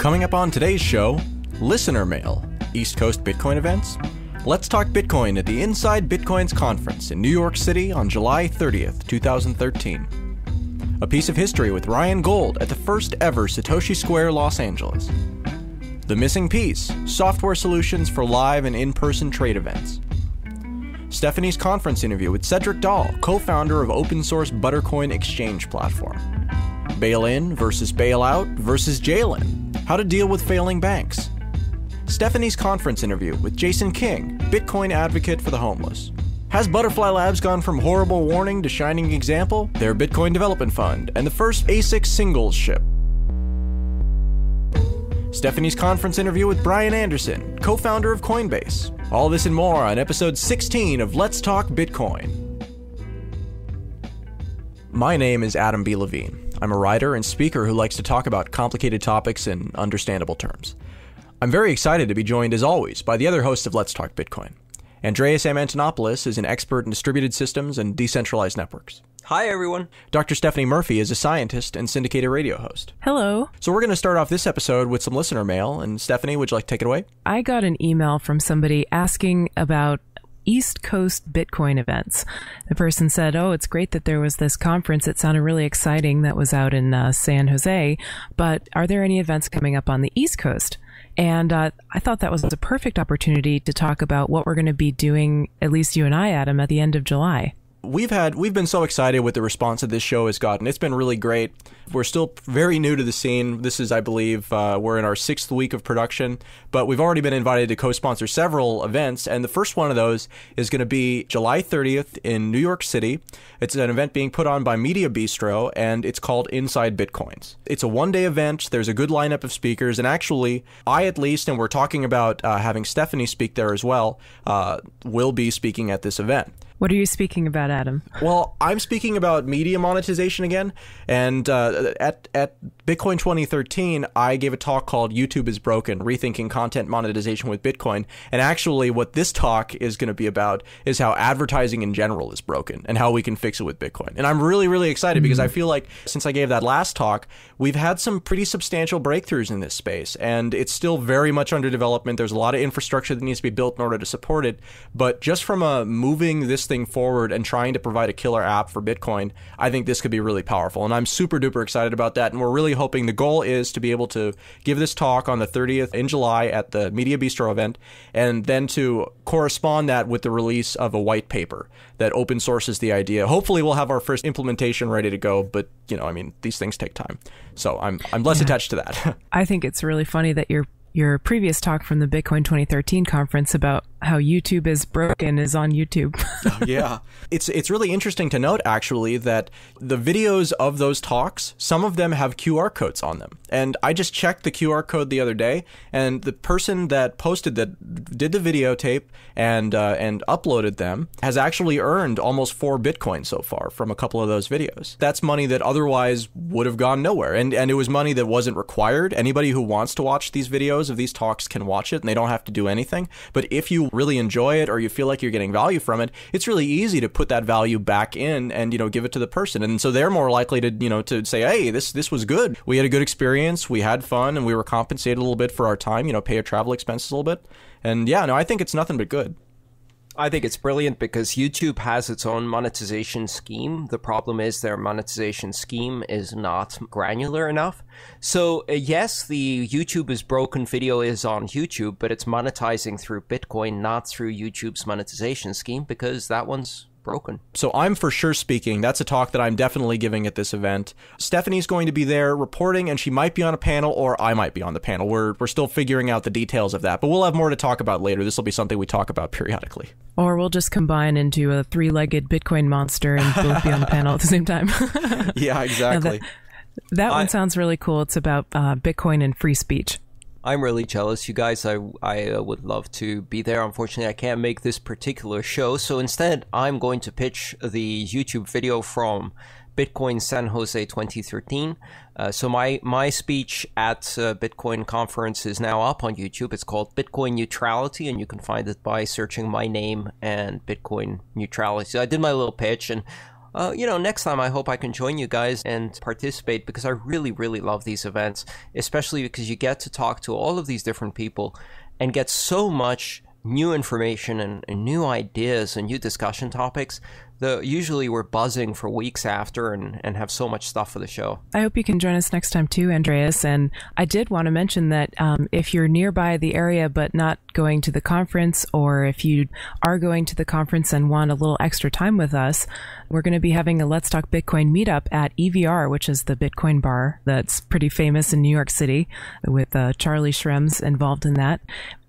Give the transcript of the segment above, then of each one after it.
Coming up on today's show, listener mail, East Coast Bitcoin events. Let's talk Bitcoin at the Inside Bitcoins conference in New York City on July 30th, 2013. A piece of history with Ryan Gold at the first ever Satoshi Square Los Angeles. The missing piece, software solutions for live and in-person trade events. Stephanie's conference interview with Cedric Dahl, co-founder of open source Buttercoin exchange platform. Bail-in versus bail-out versus jail-in. How to deal with failing banks. Stephanie's conference interview with Jason King, Bitcoin advocate for the homeless. Has Butterfly Labs gone from horrible warning to shining example? Their Bitcoin development fund and the first ASIC singles ship. Stephanie's conference interview with Brian Anderson, co-founder of Coinbase. All this and more on episode 16 of Let's Talk Bitcoin. My name is Adam B. Levine. I'm a writer and speaker who likes to talk about complicated topics in understandable terms. I'm very excited to be joined, as always, by the other host of Let's Talk Bitcoin. Andreas M. Antonopoulos is an expert in distributed systems and decentralized networks. Hi, everyone. Dr. Stephanie Murphy is a scientist and syndicated radio host. Hello. So we're going to start off this episode with some listener mail. And Stephanie, would you like to take it away? I got an email from somebody asking about East Coast Bitcoin events. The person said, oh, it's great that there was this conference. It sounded really exciting that was out in San Jose, but are there any events coming up on the East Coast? And I thought that was a perfect opportunity to talk about what we're going to be doing, at least you and I, Adam, at the end of July. We've been so excited with the response that this show has gotten. It's been really great. We're still very new to the scene. This is, I believe, we're in our 6th week of production, but we've already been invited to co-sponsor several events, and the first one of those is going to be July 30th in New York City. It's an event being put on by Media Bistro, and it's called Inside Bitcoins. It's a one-day event. There's a good lineup of speakers, and actually, I at least, and we're talking about having Stephanie speak there as well, will be speaking at this event. What are you speaking about, Adam? Well, I'm speaking about media monetization again, and at Bitcoin 2013, I gave a talk called YouTube is Broken, Rethinking Content Monetization with Bitcoin, and actually what this talk is going to be about is how advertising in general is broken and how we can fix it with Bitcoin. And I'm really, really excited because I feel like since I gave that last talk, we've had some pretty substantial breakthroughs in this space, and it's still very much under development. There's a lot of infrastructure that needs to be built in order to support it, but just from moving this thing forward and trying to provide a killer app for Bitcoin, I think this could be really powerful. And I'm super duper excited about that. And we're really hoping the goal is to be able to give this talk on the 30th in July at the Media Bistro event, and then to correspond that with the release of a white paper that open sources the idea. Hopefully we'll have our first implementation ready to go, but these things take time. So I'm less attached to that. I think it's really funny that your previous talk from the Bitcoin 2013 conference about how YouTube is broken is on YouTube. Yeah. It's really interesting to note, actually, that the videos of those talks, some of them have QR codes on them. And I just checked the QR code the other day, and the person that posted that did the videotape and uploaded them has actually earned almost 4 Bitcoin so far from a couple of those videos. That's money that otherwise would have gone nowhere. And it was money that wasn't required. Anybody who wants to watch these videos of these talks can watch it, and they don't have to do anything. But if you really enjoy it or you feel like you're getting value from it, it's really easy to put that value back in and give it to the person. And so they're more likely to to say, hey, this was good. We had a good experience, we had fun, and we were compensated a little bit for our time, pay our travel expenses a little bit. And yeah, no, I think it's nothing but good. I think it's brilliant because YouTube has its own monetization scheme. The problem is their monetization scheme is not granular enough. So yes, the YouTube is broken video is on YouTube, but it's monetizing through Bitcoin, not through YouTube's monetization scheme, because that one's broken. So I'm for sure speaking. That's a talk that I'm definitely giving at this event. Stephanie's going to be there reporting, and she might be on a panel, or I might be on the panel. We're still figuring out the details of that, but we'll have more to talk about later. This will be something we talk about periodically. Or we'll just combine into a 3-legged Bitcoin monster and both be on the panel at the same time. Yeah, exactly. That one sounds really cool. It's about Bitcoin and free speech. I'm really jealous, you guys. I would love to be there. Unfortunately, I can't make this particular show. So instead, I'm going to pitch the YouTube video from Bitcoin San Jose 2013. So my speech at Bitcoin conference is now up on YouTube. It's called Bitcoin Neutrality, and you can find it by searching my name and Bitcoin Neutrality. So I did my little pitch, and next time I hope I can join you guys and participate, because I really, really love these events, especially because you get to talk to all of these different people and get so much new information and new ideas and new discussion topics. Usually we're buzzing for weeks after and have so much stuff for the show. I hope you can join us next time too, Andreas. And I did want to mention that if you're nearby the area but not going to the conference, or if you are going to the conference and want a little extra time with us, we're going to be having a Let's Talk Bitcoin meetup at EVR, which is the Bitcoin bar that's pretty famous in New York City, with Charlie Schrems involved in that.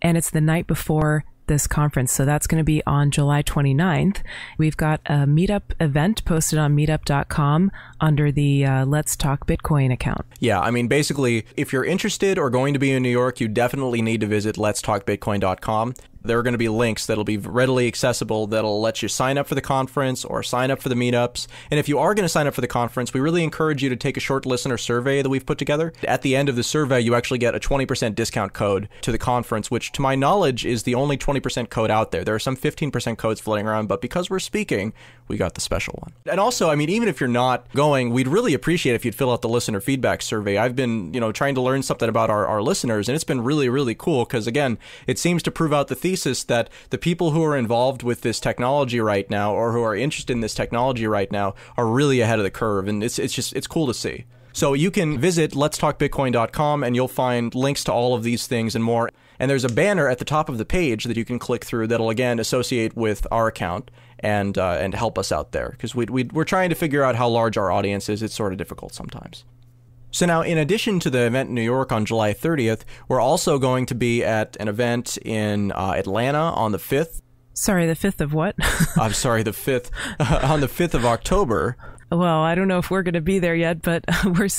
And it's the night before this conference. So that's going to be on July 29th. We've got a meetup event posted on meetup.com under the Let's Talk Bitcoin account. Yeah, I mean, basically, if you're interested or going to be in New York, you definitely need to visit letstalkbitcoin.com. There are going to be links that'll be readily accessible that'll let you sign up for the conference or sign up for the meetups. And if you are going to sign up for the conference, we really encourage you to take a short listener survey that we've put together. At the end of the survey, you actually get a 20% discount code to the conference, which to my knowledge is the only 20% code out there. There are some 15% codes floating around, but because we're speaking, we got the special one. And also, I mean, even if you're not going, we'd really appreciate if you'd fill out the listener feedback survey. I've been, trying to learn something about our listeners, and it's been really, really cool because, again, it seems to prove out the thesis that the people who are involved with this technology right now, or who are interested in this technology right now, are really ahead of the curve, and it's cool to see. So you can visit letstalkbitcoin.com and you'll find links to all of these things and more. And there's a banner at the top of the page that you can click through that'll again associate with our account and help us out there, because we're trying to figure out how large our audience is. It's sort of difficult sometimes. So now, in addition to the event in New York on July 30th, we're also going to be at an event in Atlanta on the 5th. Sorry, the 5th of what? I'm sorry, the 5th, on the 5th of October. Well, I don't know if we're going to be there yet, but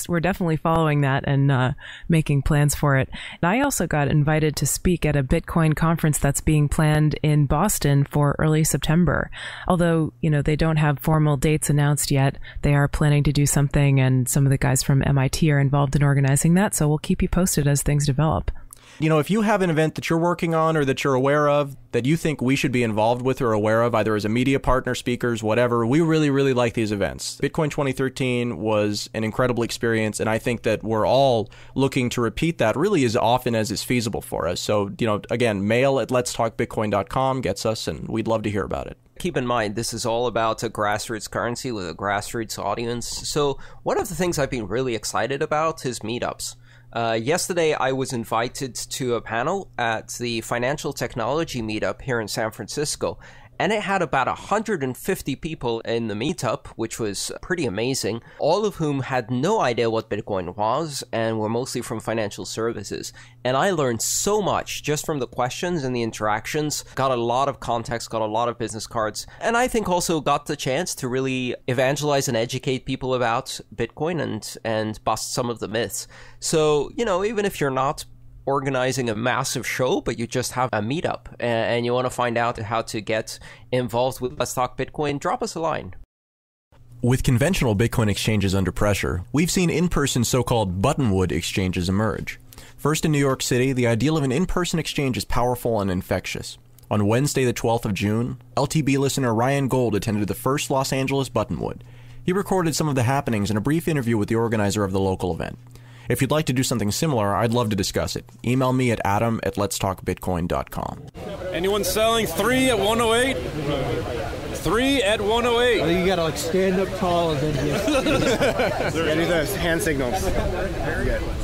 we're definitely following that and making plans for it. And I also got invited to speak at a Bitcoin conference that's being planned in Boston for early September. Although, they don't have formal dates announced yet, they are planning to do something, and some of the guys from MIT are involved in organizing that, so we'll keep you posted as things develop. If you have an event that you're working on or that you're aware of that you think we should be involved with or aware of, either as a media partner, speakers, whatever, we really, really like these events. Bitcoin 2013 was an incredible experience, and I think that we're all looking to repeat that really as often as is feasible for us. So, again, mail at letstalkbitcoin.com gets us, and we'd love to hear about it. Keep in mind, this is all about a grassroots currency with a grassroots audience. So one of the things I've been really excited about is meetups. Yesterday, I was invited to a panel at the Financial Technology Meetup here in San Francisco, and it had about 150 people in the meetup, which was pretty amazing, all of whom had no idea what Bitcoin was and were mostly from financial services. And I learned so much just from the questions and the interactions, got a lot of context, got a lot of business cards, and I think also got the chance to really evangelize and educate people about Bitcoin and bust some of the myths. So, even if you're not organizing a massive show, but you just have a meetup and you want to find out how to get involved with Let's Talk Bitcoin, drop us a line. With conventional Bitcoin exchanges under pressure, we've seen in-person so-called buttonwood exchanges emerge. First in New York City, the ideal of an in-person exchange is powerful and infectious. On Wednesday, the 12th of June, LTB listener Ryan Gold attended the first Los Angeles Buttonwood. He recorded some of the happenings in a brief interview with the organizer of the local event. If you'd like to do something similar, I'd love to discuss it. Email me at adam@letstalkbitcoin.com. Anyone selling 3 at 108? 3 at 108. Oh, you gotta stand up tall and then Yeah, do those hand signals.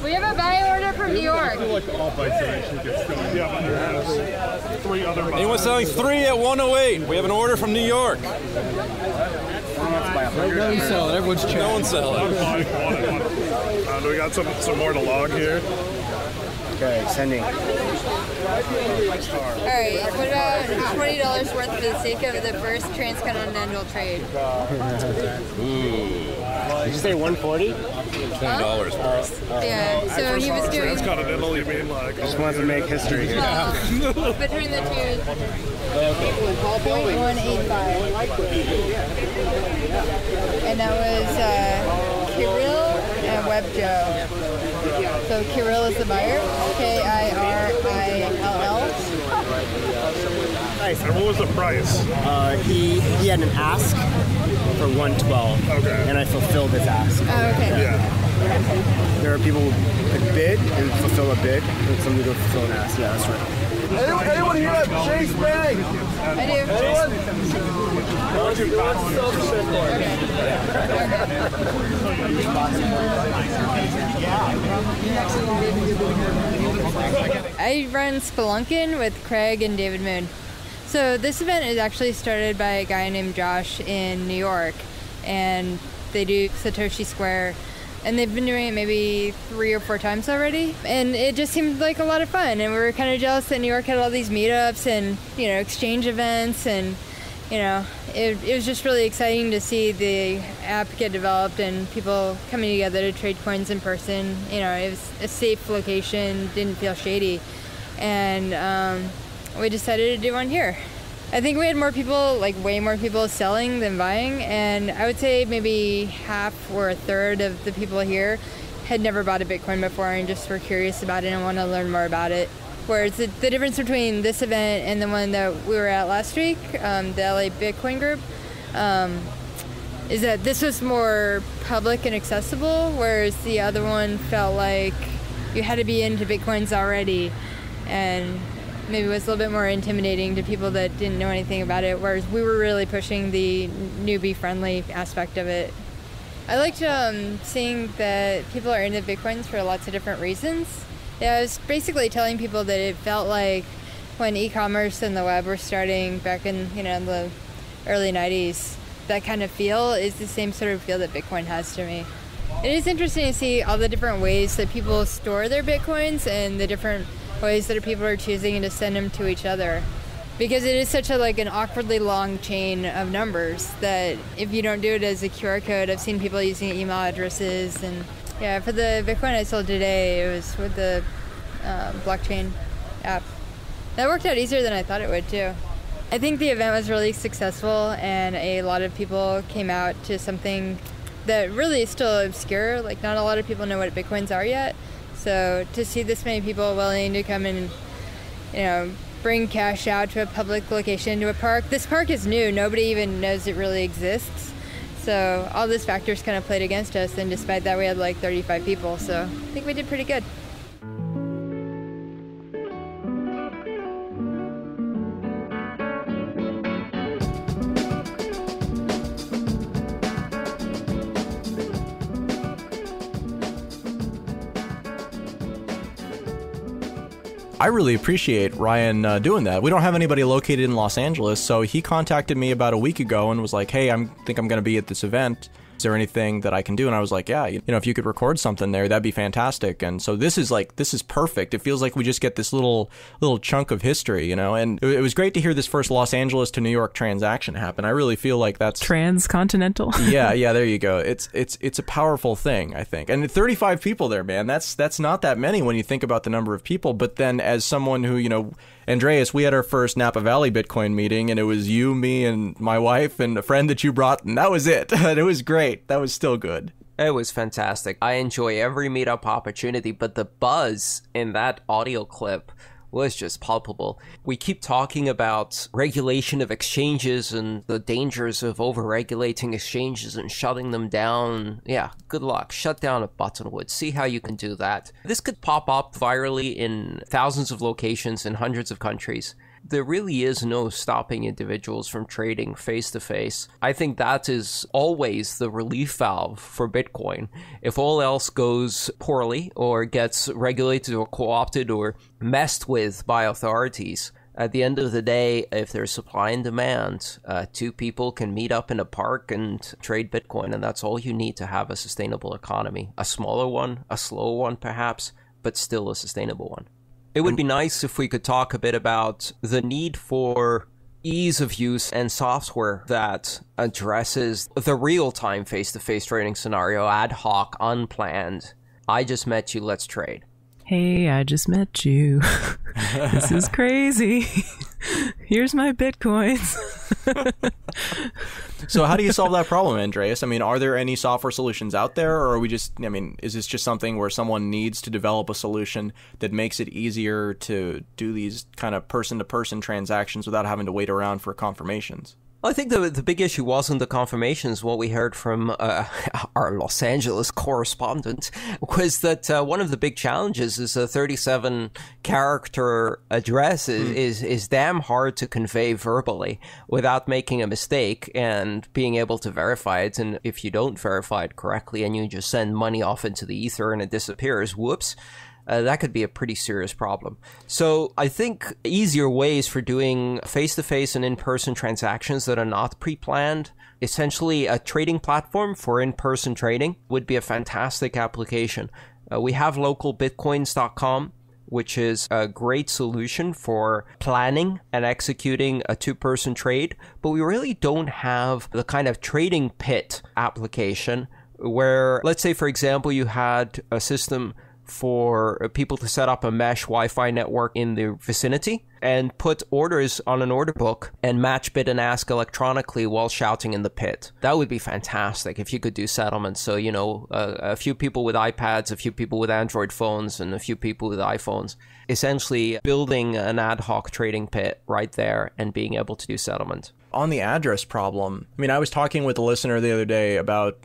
We have a buy order from New York. Anyone selling 3 at 108? We have an order from New York. no one's selling. Everyone's checking. No one's selling. Do we got some more to log here? Okay, sending. All right, what about $20 worth for the sake of the first transcontinental trade? Did you say 140? $20 worth. Yeah, so he was doing... Transcontinental, you mean like... Just wanted to make history here. Between the two, 185. And that was Kirill and WebJoe. So Kirill is the buyer, K-I-R-I-L-L. Nice. And what was the price? He had an ask, for 112. Okay. And I fulfilled his ask. Oh, okay. Yeah. There are people who could bid and fulfill a bid, and some who fulfill an ask. Yeah, that's right. Anyone here have Chase Bank? I do. I run Spelunkin with Craig and David Moon. So this event is actually started by a guy named Josh in New York, and they do Satoshi Square, and they've been doing it maybe 3 or 4 times already, and it just seemed like a lot of fun, and we were kind of jealous that New York had all these meetups and, you know, exchange events, and, you know, it was just really exciting to see the app get developed and people coming together to trade coins in person. You know, it was a safe location, didn't feel shady, and we decided to do one here. I think we had more people, like way more people selling than buying, and I would say maybe half or a third of the people here had never bought a Bitcoin before and just were curious about it and want to learn more about it. Whereas the difference between this event and the one that we were at last week, the LA Bitcoin group, is that this was more public and accessible, whereas the other one felt like you had to be into Bitcoins already, and maybe was a little bit more intimidating to people that didn't know anything about it, whereas we were really pushing the newbie-friendly aspect of it. I liked seeing that people are into Bitcoins for lots of different reasons. Yeah, I was basically telling people that it felt like when e-commerce and the web were starting back in, you know, the early 90s, that kind of feel is the same sort of feel that Bitcoin has to me. It is interesting to see all the different ways that people store their Bitcoins and the different ways that people are choosing to send them to each other, because it is such a an awkwardly long chain of numbers that if you don't do it as a QR code, I've seen people using email addresses. And yeah, for the Bitcoin I sold today, it was with the blockchain app. That worked out easier than I thought it would too. I think the event was really successful, and a lot of people came out to something that really is still obscure. Like, not a lot of people know what Bitcoins are yet. So to see this many people willing to come and, you know, bring cash out to a public location, to a park. This park is new. Nobody even knows it really exists. So all those factors kind of played against us, and despite that we had like 35 people. So I think we did pretty good. I really appreciate Ryan doing that. We don't have anybody located in Los Angeles, so he contacted me about a week ago and was like, hey, I think I'm going to be at this event. Is there anything that I can do? And I was like, yeah, you know, if you could record something there, that'd be fantastic. And so this is perfect. It feels like we just get this little chunk of history, you know, and it was great to hear this first Los Angeles to New York transaction happen. I really feel like that's transcontinental. yeah, there you go. It's a powerful thing, I think. And 35 people there, man, that's not that many when you think about the number of people. But then as someone who, you know, Andreas, we had our first Napa Valley Bitcoin meeting, and it was you, me, and my wife, and a friend that you brought, and that was it. And it was great. That was still good. It was fantastic. I enjoy every meetup opportunity, but the buzz in that audio clip was just palpable. We keep talking about regulation of exchanges and the dangers of over-regulating exchanges and shutting them down. Yeah, good luck. Shut down a Buttonwood. See how you can do that. This could pop up virally in thousands of locations in hundreds of countries. There really is no stopping individuals from trading face-to-face. I think that is always the relief valve for Bitcoin. If all else goes poorly or gets regulated or co-opted or messed with by authorities, at the end of the day, if there's supply and demand, 2 people can meet up in a park and trade Bitcoin, and that's all you need to have a sustainable economy. A smaller one, a slower one perhaps, but still a sustainable one. It would be nice if we could talk a bit about the need for ease of use and software that addresses the real-time face-to-face trading scenario, ad hoc, unplanned. I just met you, let's trade. Hey, I just met you. This is crazy. Here's my Bitcoins. So how do you solve that problem, Andreas? I mean, are there any software solutions out there, or are we just, I mean, is this just something where someone needs to develop a solution that makes it easier to do these kind of person-to-person transactions without having to wait around for confirmations? I think the big issue wasn't the confirmations. What we heard from our Los Angeles correspondent was that one of the big challenges is a 37-character address is damn hard to convey verbally without making a mistake and being able to verify it. And if you don't verify it correctly and you just send money off into the ether and it disappears, whoops. That could be a pretty serious problem. So I think easier ways for doing face-to-face and in-person transactions that are not pre-planned, essentially a trading platform for in-person trading would be a fantastic application. We have localbitcoins.com, which is a great solution for planning and executing a two-person trade, but we really don't have the kind of trading pit application where, let's say, for example, you had a system for people to set up a mesh Wi-Fi network in the vicinity and put orders on an order book and match bid and ask electronically while shouting in the pit. That would be fantastic if you could do settlements. So, you know, a few people with iPads, a few people with Android phones, and a few people with iPhones, essentially building an ad hoc trading pit right there and being able to do settlement. On the address problem, I mean, I was talking with a listener the other day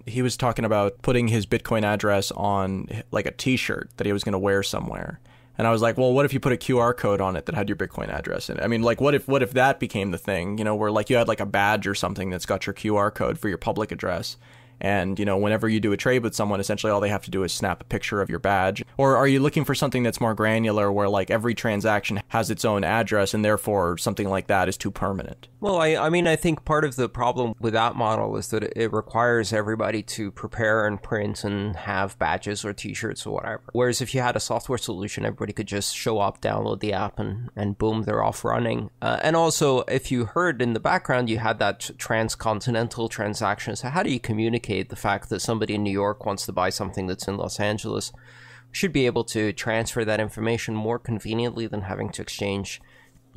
he was talking about putting his Bitcoin address on like a t-shirt that he was going to wear somewhere. And I was like, well, what if you put a QR code on it that had your Bitcoin address in it? I mean, like, what if that became the thing, you know, where like you had like a badge or something that's got your QR code for your public address. And, you know, whenever you do a trade with someone, essentially all they have to do is snap a picture of your badge. Or are you looking for something that's more granular where like every transaction has its own address and therefore something like that is too permanent? Well, I mean, I think part of the problem with that model is that it requires everybody to prepare and print and have badges or t-shirts or whatever. Whereas if you had a software solution, everybody could just show up, download the app, and boom, they're off running. And also, if you heard in the background, you had that transcontinental transaction. So how do you communicate the fact that somebody in New York wants to buy something that's in Los Angeles? Should be able to transfer that information more conveniently than having to exchange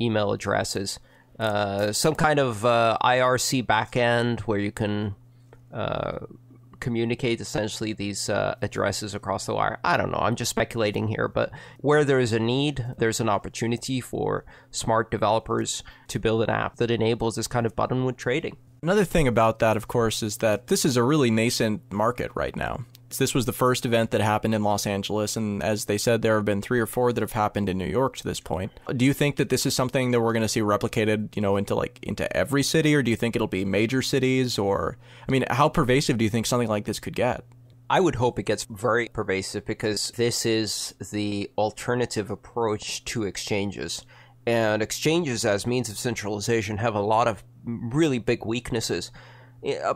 email addresses. Some kind of IRC backend where you can communicate essentially these addresses across the wire. I don't know. I'm just speculating here, but where there is a need, there's an opportunity for smart developers to build an app that enables this kind of buttonwood trading. Another thing about that, of course, is that this is a really nascent market right now. This was the first event that happened in Los Angeles, and as they said, there have been 3 or 4 that have happened in New York to this point. Do you think that this is something that we're going to see replicated, you know, into every city, or do you think it'll be major cities? Or, I mean, how pervasive do you think something like this could get? I would hope it gets very pervasive because this is the alternative approach to exchanges. And exchanges as means of centralization have a lot of really big weaknesses.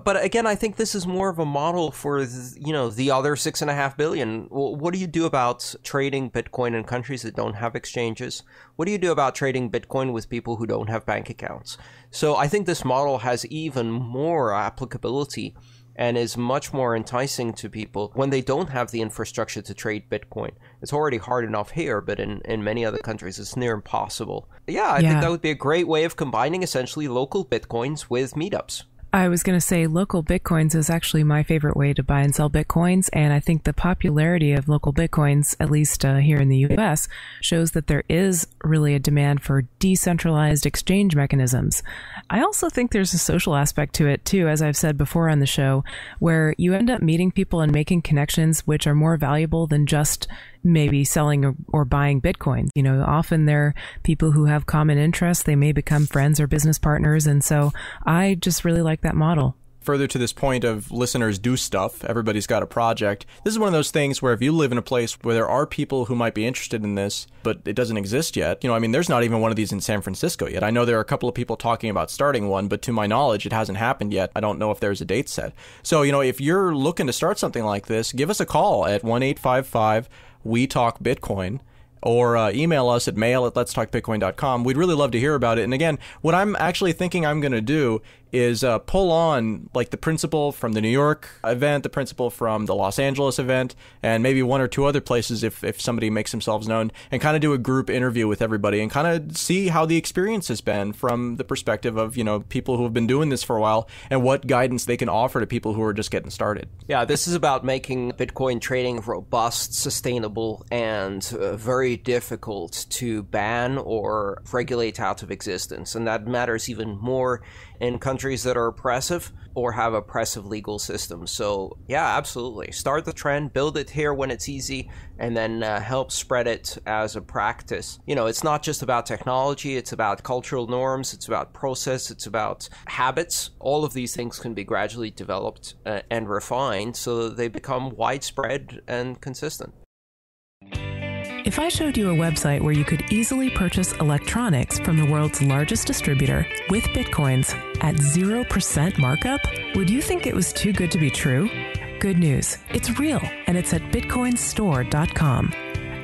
But again, I think this is more of a model for, you know, the other 6.5 billion. What do you do about trading Bitcoin in countries that don't have exchanges? What do you do about trading Bitcoin with people who don't have bank accounts? So I think this model has even more applicability and is much more enticing to people when they don't have the infrastructure to trade Bitcoin. It's already hard enough here, but in many other countries, it's near impossible. I think that would be a great way of combining essentially local Bitcoins with meetups. I was going to say local Bitcoins is actually my favorite way to buy and sell Bitcoins, and I think the popularity of local Bitcoins, at least here in the US, shows that there is really a demand for decentralized exchange mechanisms. I also think there's a social aspect to it too, as I've said before on the show, where you end up meeting people and making connections which are more valuable than just maybe selling or buying Bitcoin. You know, often they're people who have common interests. They may become friends or business partners. And so I just really like that model. Further to this point of listeners do stuff, everybody's got a project. This is one of those things where if you live in a place where there are people who might be interested in this, but it doesn't exist yet, you know, I mean, there's not even one of these in San Francisco yet. I know there are a couple of people talking about starting one, but to my knowledge, it hasn't happened yet. I don't know if there's a date set. So, you know, if you're looking to start something like this, give us a call at 1-855-WE-TALK-BITCOIN. Or email us at mail@letstalkbitcoin.com. We'd really love to hear about it. And again, what I'm actually thinking I'm going to do is pull on like the principal from the New York event, the principal from the Los Angeles event, and maybe 1 or 2 other places if somebody makes themselves known, and kind of do a group interview with everybody and kind of see how the experience has been from the perspective of, you know, people who have been doing this for a while and what guidance they can offer to people who are just getting started. Yeah, this is about making Bitcoin trading robust, sustainable, and very difficult to ban or regulate out of existence. And that matters even more in countries countries that are oppressive or have oppressive legal systems. So yeah, absolutely. Start the trend, build it here when it's easy, and then help spread it as a practice. You know, it's not just about technology, it's about cultural norms, it's about process, it's about habits. All of these things can be gradually developed and refined so that they become widespread and consistent. If I showed you a website where you could easily purchase electronics from the world's largest distributor with Bitcoins at 0% markup, would you think it was too good to be true? Good news, it's real, and it's at bitcoinstore.com.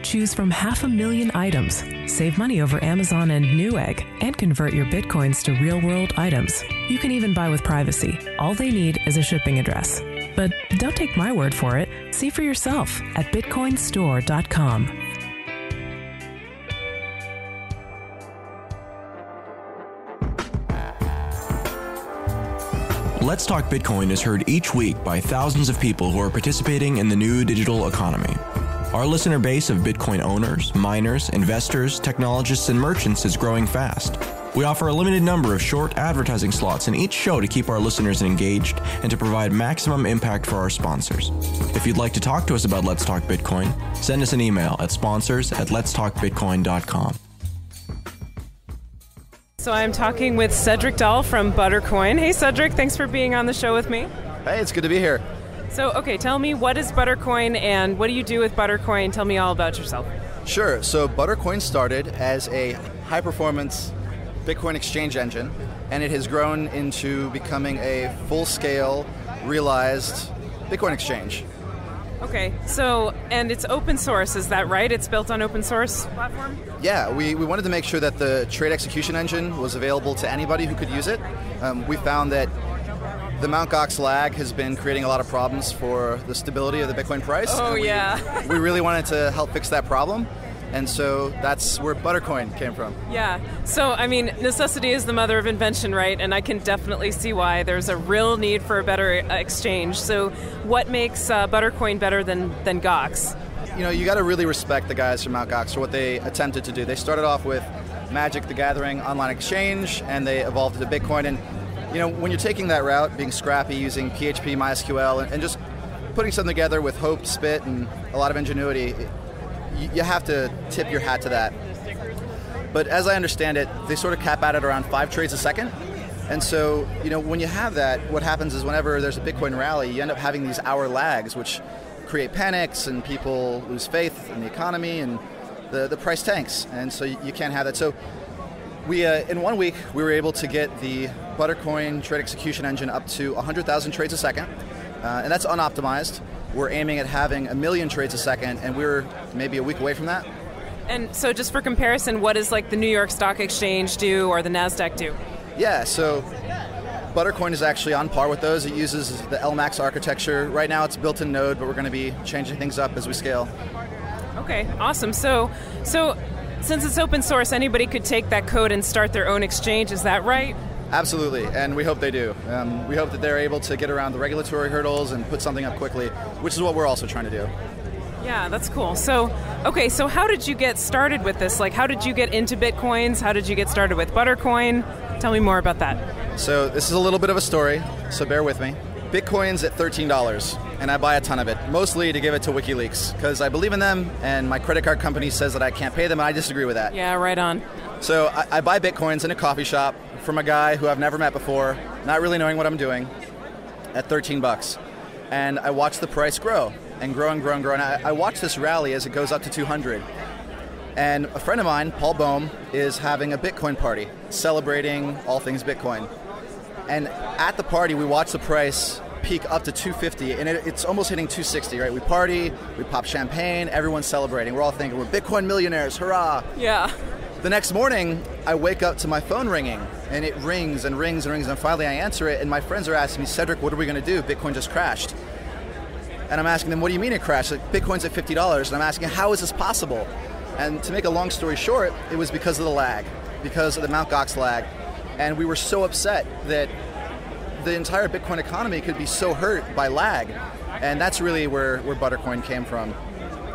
Choose from 500,000 items, save money over Amazon and Newegg, and convert your Bitcoins to real-world items. You can even buy with privacy. All they need is a shipping address. But don't take my word for it. See for yourself at bitcoinstore.com. Let's Talk Bitcoin is heard each week by thousands of people who are participating in the new digital economy. Our listener base of Bitcoin owners, miners, investors, technologists, and merchants is growing fast. We offer a limited number of short advertising slots in each show to keep our listeners engaged and to provide maximum impact for our sponsors. If you'd like to talk to us about Let's Talk Bitcoin, send us an email at sponsors@letstalkbitcoin.com. So I'm talking with Cedric Dahl from Buttercoin. Hey, Cedric, thanks for being on the show with me. Hey, it's good to be here. So, okay, tell me, what is Buttercoin and what do you do with Buttercoin? Tell me all about yourself. Sure. So Buttercoin started as a high-performance Bitcoin exchange engine, and it has grown into becoming a full-scale, realized Bitcoin exchange. Okay, so, and it's open source, is that right? It's built on open source platform? Yeah, we wanted to make sure that the trade execution engine was available to anybody who could use it. We found that the Mt. Gox lag has been creating a lot of problems for the stability of the Bitcoin price. Oh, yeah. We really wanted to help fix that problem. And so that's where Buttercoin came from. Yeah. So, I mean, necessity is the mother of invention, right? And I can definitely see why there's a real need for a better exchange. So what makes Buttercoin better than Gox? You know, you got to really respect the guys from Mt. Gox for what they attempted to do. They started off with Magic the Gathering online exchange, and they evolved into Bitcoin. And, you know, when you're taking that route, being scrappy, using PHP, MySQL, and just putting something together with hope, spit, and a lot of ingenuity, you have to tip your hat to that. But as I understand it, they sort of cap out at around 5 trades a second. And so, you know, when you have that, what happens is whenever there's a Bitcoin rally, you end up having these hour lags, which create panics and people lose faith in the economy and the price tanks. And so you can't have that. So we, in 1 week, we were able to get the Buttercoin trade execution engine up to 100,000 trades a second. And that's unoptimized. We're aiming at having 1 million trades a second, and we're maybe a week away from that. And so just for comparison, what does like the New York Stock Exchange do or the NASDAQ do? Yeah, so Buttercoin is actually on par with those. It uses the LMAX architecture. Right now it's built in Node, but we're going to be changing things up as we scale. Okay, awesome. So since it's open source, anybody could take that code and start their own exchange, is that right? Absolutely, and we hope they do. We hope that they're able to get around the regulatory hurdles and put something up quickly, which is what we're also trying to do. Yeah, that's cool. So, okay, so how did you get started with this? Like, how did you get into Bitcoins? How did you get started with Buttercoin? Tell me more about that. So this is a little bit of a story, so bear with me. Bitcoin's at $13, and I buy a ton of it, mostly to give it to WikiLeaks, because I believe in them, and my credit card company says that I can't pay them, and I disagree with that. Yeah, right on. So I buy Bitcoins in a coffee shop from a guy who I've never met before, not really knowing what I'm doing, at $13. And I watch the price grow and grow and grow and grow. And I watch this rally as it goes up to 200. And a friend of mine, Paul Bohm, is having a Bitcoin party, celebrating all things Bitcoin. And at the party, we watch the price peak up to 250, and it's almost hitting 260, right? We party, we pop champagne, everyone's celebrating. We're all thinking, we're Bitcoin millionaires, hurrah! Yeah. The next morning, I wake up to my phone ringing, and it rings and rings and rings, and finally I answer it, and my friends are asking me, Cedric, what are we going to do? Bitcoin just crashed. And I'm asking them, what do you mean it crashed? Like, Bitcoin's at $50, and I'm asking, how is this possible? And to make a long story short, it was because of the lag, because of the Mt. Gox lag. And we were so upset that the entire Bitcoin economy could be so hurt by lag. And that's really where Buttercoin came from.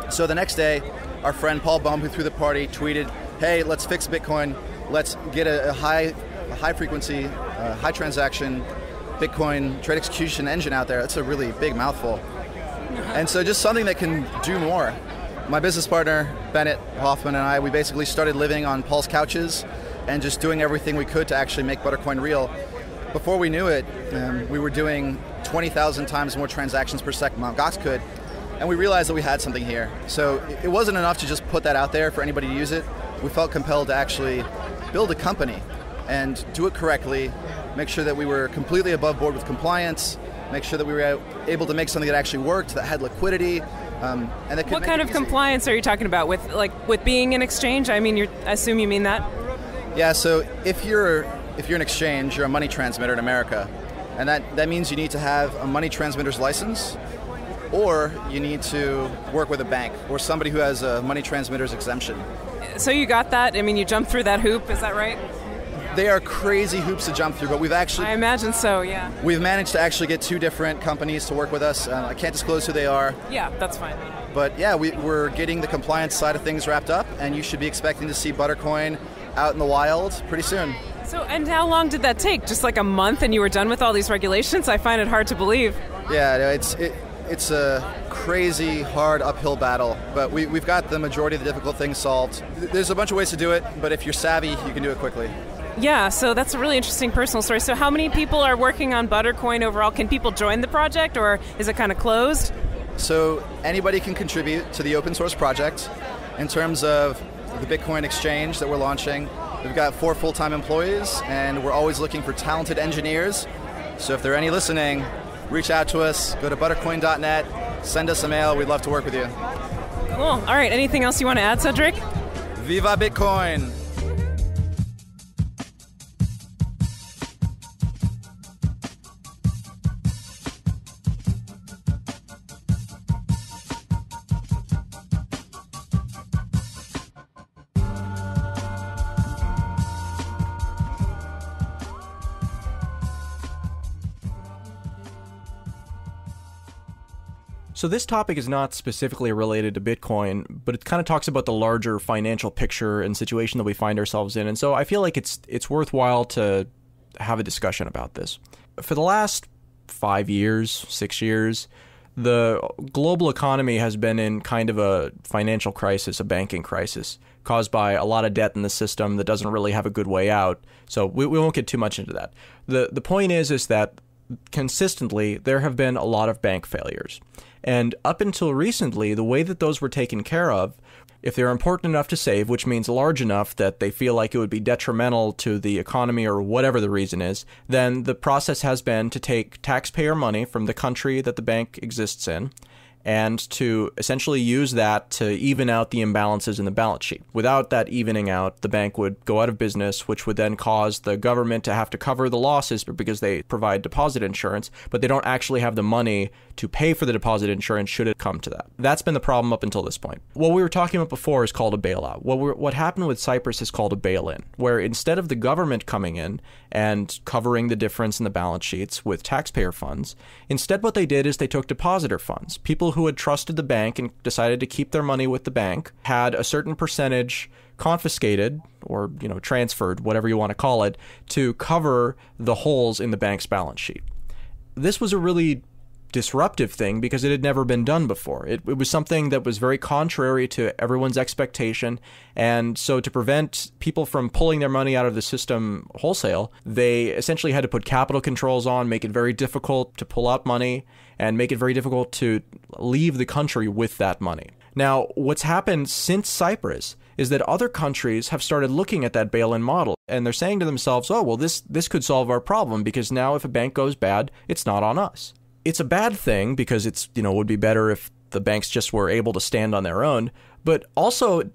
So the next day, our friend Paul Bohm, who threw the party, tweeted, hey, let's fix Bitcoin. Let's get a high a high frequency, high transaction Bitcoin trade execution engine out there. That's a really big mouthful. And so just something that can do more. My business partner, Bennett Hoffman, and I, we basically started living on Paul's couches and just doing everything we could to actually make Buttercoin real. Before we knew it, we were doing 20,000 times more transactions per second than Mt. Gox could, and we realized that we had something here. So it wasn't enough to just put that out there for anybody to use it. We felt compelled to actually build a company and do it correctly, make sure that we were completely above board with compliance, make sure that we were able to make something that actually worked, that had liquidity. And that could what kind of compliance are you talking about with being an exchange? I mean, I assume you mean that? Yeah, so if you're an exchange, you're a money transmitter in America, and that means you need to have a money transmitter's license, or you need to work with a bank or somebody who has a money transmitter's exemption. So you got that? I mean, you jumped through that hoop, is that right? They are crazy hoops to jump through, but we've actually... I imagine so, yeah. We've managed to actually get 2 different companies to work with us. I can't disclose who they are. Yeah, that's fine. But yeah, we're getting the compliance side of things wrapped up, and you should be expecting to see Buttercoin out in the wild pretty soon. So, and how long did that take? Just like a month and you were done with all these regulations? I find it hard to believe. Yeah, it's a crazy, hard uphill battle, but we've got the majority of the difficult things solved. There's a bunch of ways to do it, but if you're savvy, you can do it quickly. Yeah, so that's a really interesting personal story. So how many people are working on Buttercoin overall? Can people join the project, or is it kind of closed? So anybody can contribute to the open source project. In terms of the Bitcoin exchange that we're launching, we've got 4 full-time employees, and we're always looking for talented engineers. So if there are any listening, reach out to us, go to buttercoin.net, send us a mail. We'd love to work with you. Cool. All right, anything else you want to add, Cedric? Viva Bitcoin! So this topic is not specifically related to Bitcoin, but it kind of talks about the larger financial picture and situation that we find ourselves in. And so I feel like it's worthwhile to have a discussion about this. For the last 5 years, 6 years, the global economy has been in kind of a financial crisis, a banking crisis, caused by a lot of debt in the system that doesn't really have a good way out. So we won't get too much into that. The point is that consistently there have been a lot of bank failures. And up until recently, the way that those were taken care of, if they're important enough to save, which means large enough that they feel like it would be detrimental to the economy or whatever the reason is, then the process has been to take taxpayer money from the country that the bank exists in and to essentially use that to even out the imbalances in the balance sheet. Without that evening out, the bank would go out of business, which would then cause the government to have to cover the losses because they provide deposit insurance, but they don't actually have the money to pay for the deposit insurance should it come to that. That's been the problem up until this point. What we were talking about before is called a bailout. What happened with Cyprus is called a bail-in, where instead of the government coming in and covering the difference in the balance sheets with taxpayer funds, instead what they did is they took depositor funds. People who had trusted the bank and decided to keep their money with the bank had a certain percentage confiscated or, transferred, whatever you want to call it, to cover the holes in the bank's balance sheet. This was a really disruptive thing because it had never been done before. It was something that was very contrary to everyone's expectation, and so to prevent people from pulling their money out of the system wholesale, they essentially had to put capital controls on, make it very difficult to pull out money, and make it very difficult to leave the country with that money. Now, what's happened since Cyprus is that other countries have started looking at that bail-in model, and they're saying to themselves, oh, well, this could solve our problem because now if a bank goes bad, it's not on us. It's a bad thing because it's, would be better if the banks just were able to stand on their own. But also,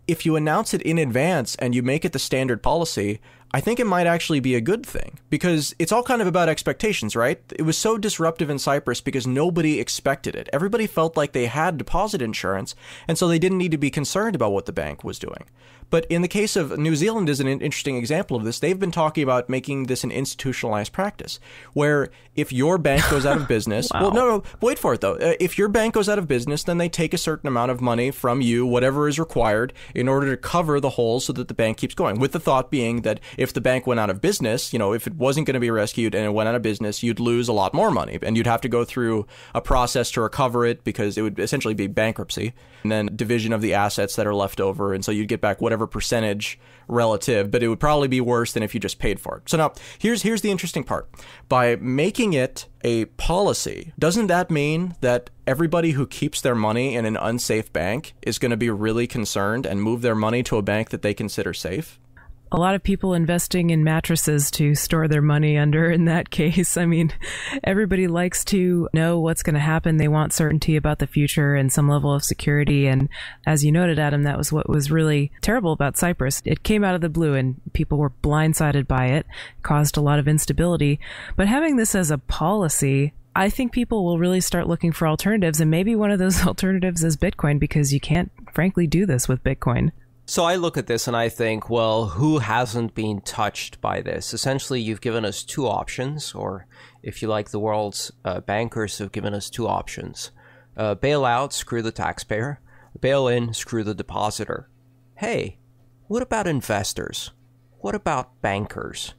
if you announce it in advance and you make it the standard policy, I think it might actually be a good thing because it's all kind of about expectations, right? It was so disruptive in Cyprus because nobody expected it. Everybody felt like they had deposit insurance, and so they didn't need to be concerned about what the bank was doing. But in the case of New Zealand is an interesting example of this. They've been talking about making this an institutionalized practice, where if your bank goes out of business, Wow. well, no, wait for it though. If your bank goes out of business, then they take a certain amount of money from you, whatever is required, in order to cover the holes so that the bank keeps going. With the thought being that if the bank went out of business, if it wasn't going to be rescued and it went out of business, you'd lose a lot more money, and you'd have to go through a process to recover it because it would essentially be bankruptcy and then division of the assets that are left over. And so you'd get back whatever percentage relative, but it would probably be worse than if you just paid for it. So now here's the interesting part. By making it a policy, doesn't that mean that everybody who keeps their money in an unsafe bank is going to be really concerned and move their money to a bank that they consider safe? A lot of people investing in mattresses to store their money under in that case. I mean, everybody likes to know what's going to happen. They want certainty about the future and some level of security. And as you noted, Adam, that was what was really terrible about Cyprus. It came out of the blue and people were blindsided by it, caused a lot of instability. But having this as a policy, I think people will really start looking for alternatives. And maybe one of those alternatives is Bitcoin, because you can't, frankly, do this with Bitcoin. So I look at this and I think, well, who hasn't been touched by this? Essentially, you've given us two options, or if you like, the world's bankers have given us two options. Bail out, screw the taxpayer. Bail in, screw the depositor. Hey, what about investors? What about bankers?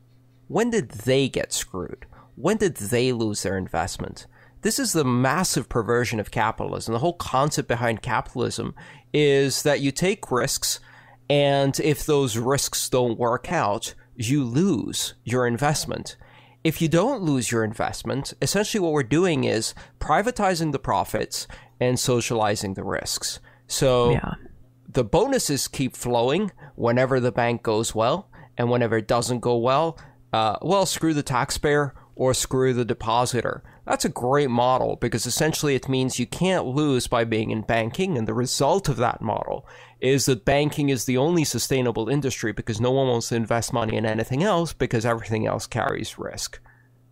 When did they get screwed? When did they lose their investment? This is the massive perversion of capitalism. The whole concept behind capitalism is that you take risks, and if those risks don't work out, you lose your investment. If you don't lose your investment, essentially what we're doing is privatizing the profits and socializing the risks. So the bonuses keep flowing whenever the bank goes well, and whenever it doesn't go well, screw the taxpayer or screw the depositor. That's a great model, because essentially it means you can't lose by being in banking, and the result of that model is that banking is the only sustainable industry because no one wants to invest money in anything else because everything else carries risk.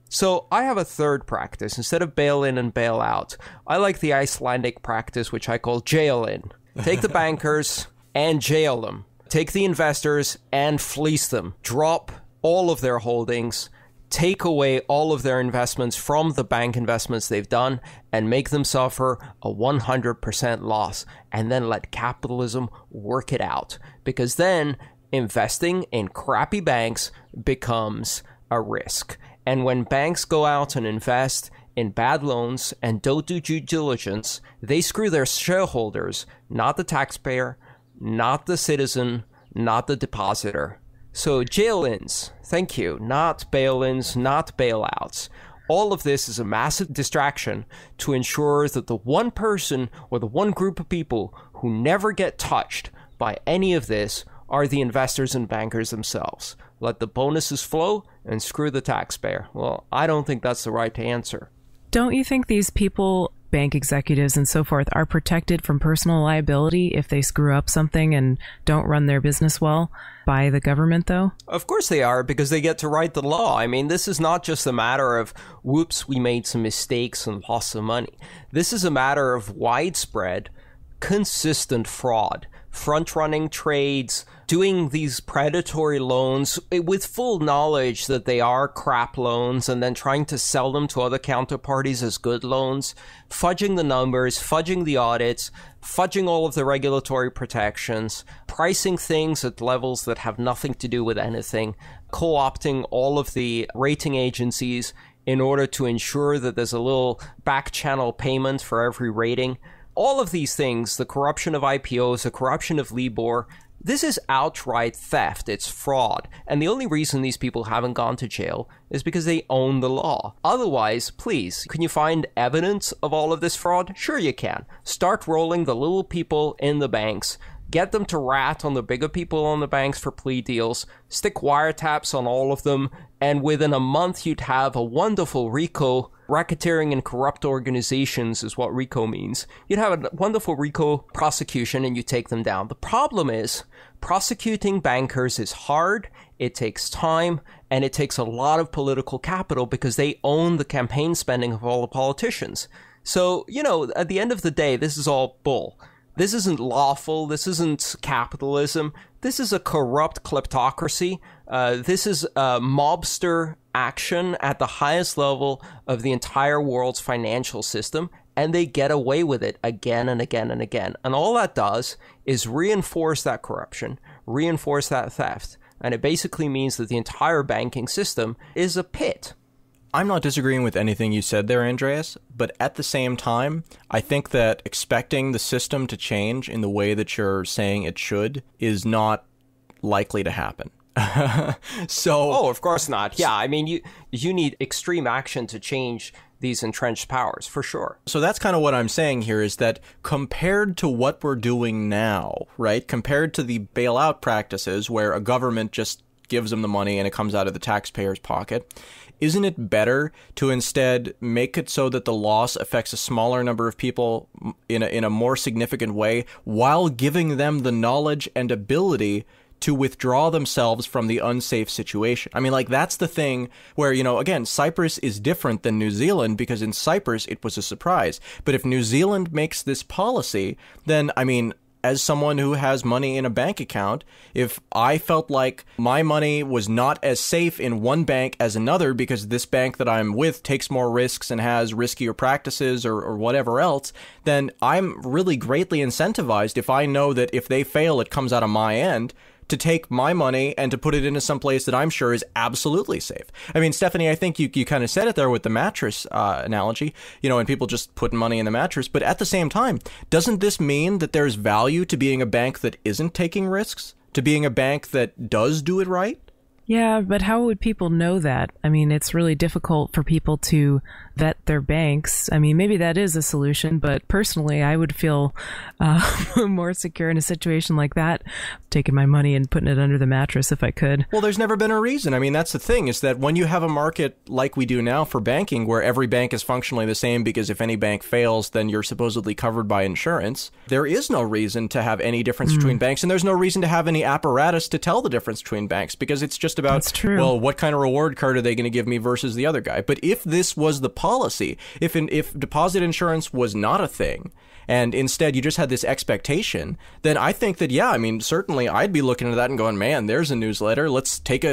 So I have a third practice. Instead of bail in and bail out, I like the Icelandic practice, which I call jail in. Take the bankers and jail them. Take the investors and fleece them. Drop all of their holdings, take away all of their investments from the bank investments they've done, and make them suffer a 100% loss, and then let capitalism work it out. Because then investing in crappy banks becomes a risk. And when banks go out and invest in bad loans and don't do due diligence, they screw their shareholders, not the taxpayer, not the citizen, not the depositor. So jail-ins, thank you, not bail-ins, not bailouts. All of this is a massive distraction to ensure that the one person or the one group of people who never get touched by any of this are the investors and bankers themselves. Let the bonuses flow and screw the taxpayer. Well, I don't think that's the right answer. Don't you think these people, bank executives and so forth, are protected from personal liability if they screw up something and don't run their business well by the government, though? Of course they are, because they get to write the law. I mean, this is not just a matter of, whoops, we made some mistakes and lost some money. This is a matter of widespread, consistent fraud, front-running trades, doing these predatory loans with full knowledge that they are crap loans, and then trying to sell them to other counterparties as good loans, fudging the numbers, fudging the audits, fudging all of the regulatory protections, pricing things at levels that have nothing to do with anything, co-opting all of the rating agencies in order to ensure that there's a little back-channel payment for every rating. All of these things, the corruption of IPOs, the corruption of Libor, this is outright theft. It's fraud. And the only reason these people haven't gone to jail is because they own the law. Otherwise, please, can you find evidence of all of this fraud? Sure you can. Start rolling the little people in the banks. Get them to rat on the bigger people on the banks for plea deals. Stick wiretaps on all of them. And within a month, you'd have a wonderful RICO. Racketeering and corrupt organizations is what RICO means. You'd have a wonderful RICO prosecution and you take them down. The problem is, prosecuting bankers is hard, it takes time, and it takes a lot of political capital because they own the campaign spending of all the politicians. So, at the end of the day, this is all bull. This isn't lawful. This isn't capitalism. This is a corrupt kleptocracy. This is a mobster action at the highest level of the entire world's financial system, and they get away with it again and again and again. And all that does is reinforce that corruption, reinforce that theft, And it basically means that the entire banking system is a pit. I'm not disagreeing with anything you said there, Andreas, but at the same time, I think that expecting the system to change in the way that you're saying it should is not likely to happen. Oh, of course not. Yeah, I mean, you need extreme action to change these entrenched powers, for sure. So that's kind of what I'm saying here, is that compared to what we're doing now, right, compared to the bailout practices where a government just gives them the money and it comes out of the taxpayer's pocket, isn't it better to instead make it so that the loss affects a smaller number of people in a more significant way, while giving them the knowledge and ability to withdraw themselves from the unsafe situation? I mean, like, that's the thing where, you know, again, Cyprus is different than New Zealand, because in Cyprus it was a surprise. But if New Zealand makes this policy, then, I mean, as someone who has money in a bank account, if I felt like my money was not as safe in one bank as another because this bank that I'm with takes more risks and has riskier practices or whatever else, then I'm really greatly incentivized, if I know that if they fail, it comes out of my end, to take my money and to put it into some place that I'm sure is absolutely safe. I mean, Stephanie, I think you kind of said it there with the mattress analogy, you know, and people just putting money in the mattress. But at the same time, doesn't this mean that there's value to being a bank that isn't taking risks, to being a bank that does do it right? Yeah, but how would people know that? I mean, it's really difficult for people to vet their banks. I mean, maybe that is a solution, but personally, I would feel more secure in a situation like that, taking my money and putting it under the mattress if I could. Well, there's never been a reason. I mean, that's the thing, is that when you have a market like we do now for banking, where every bank is functionally the same because if any bank fails, then you're supposedly covered by insurance, there is no reason to have any difference between banks, and there's no reason to have any apparatus to tell the difference between banks, because it's just about, well, what kind of reward card are they going to give me versus the other guy? But if this was the policy, if deposit insurance was not a thing, and instead you just had this expectation, then I think that, yeah, I mean, certainly I'd be looking at that and going, man, there's a newsletter. Let's dig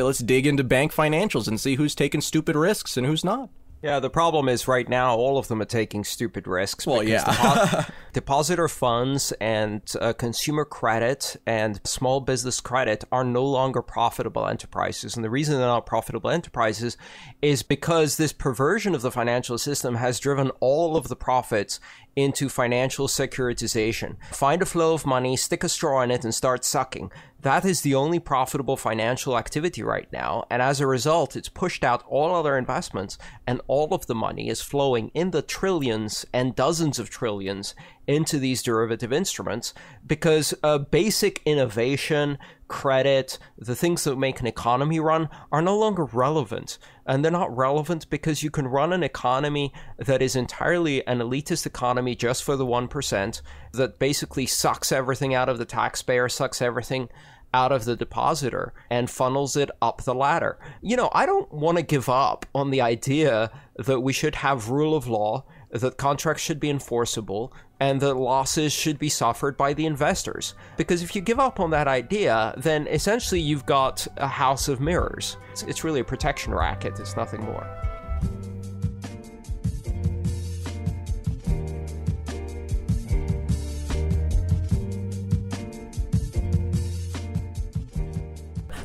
into bank financials and see who's taking stupid risks and who's not. Yeah, the problem is right now all of them are taking stupid risks. Well, yeah. Depositor funds and consumer credit and small business credit are no longer profitable enterprises. And the reason they're not profitable enterprises is because this perversion of the financial system has driven all of the profits into financial securitization. Find a flow of money, stick a straw in it, and start sucking. That is the only profitable financial activity right now. And as a result, it's pushed out all other investments, and all of the money is flowing in the trillions and dozens of trillions into these derivative instruments, because basic innovation, credit, the things that make an economy run are no longer relevant. And they're not relevant because you can run an economy that is entirely an elitist economy just for the 1%, that basically sucks everything out of the taxpayer, sucks everything out of the depositor, and funnels it up the ladder. You know, I don't want to give up on the idea that we should have rule of law, that contracts should be enforceable, and that losses should be suffered by the investors. Because if you give up on that idea, then essentially you've got a house of mirrors. It's really a protection racket. It's nothing more.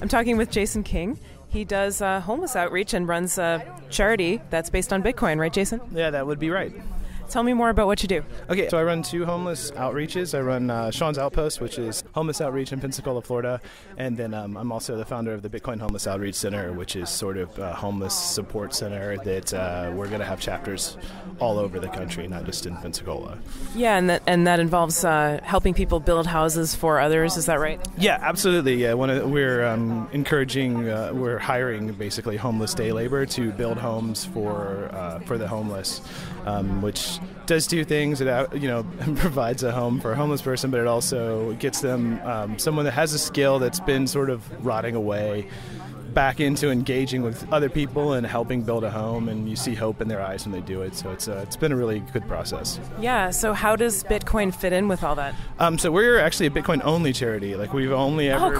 I'm talking with Jason King. He does homeless outreach and runs a charity that's based on Bitcoin, right, Jason? Yeah, that would be right. Tell me more about what you do. Okay, so I run 2 homeless outreaches. I run Sean's Outpost, which is homeless outreach in Pensacola, Florida, and then I'm also the founder of the Bitcoin Homeless Outreach Center, which is sort of a homeless support center that we're going to have chapters all over the country, not just in Pensacola. Yeah, and that involves helping people build houses for others. Is that right? Yeah, absolutely. Yeah, we're encouraging, we're hiring basically homeless day labor to build homes for the homeless, which does 2 things. It provides a home for a homeless person, but it also gets them someone that has a skill that's been sort of rotting away back into engaging with other people and helping build a home, and you see hope in their eyes when they do it. So it's been a really good process. Yeah. So how does Bitcoin fit in with all that? So we're actually a Bitcoin only charity. Like we've only ever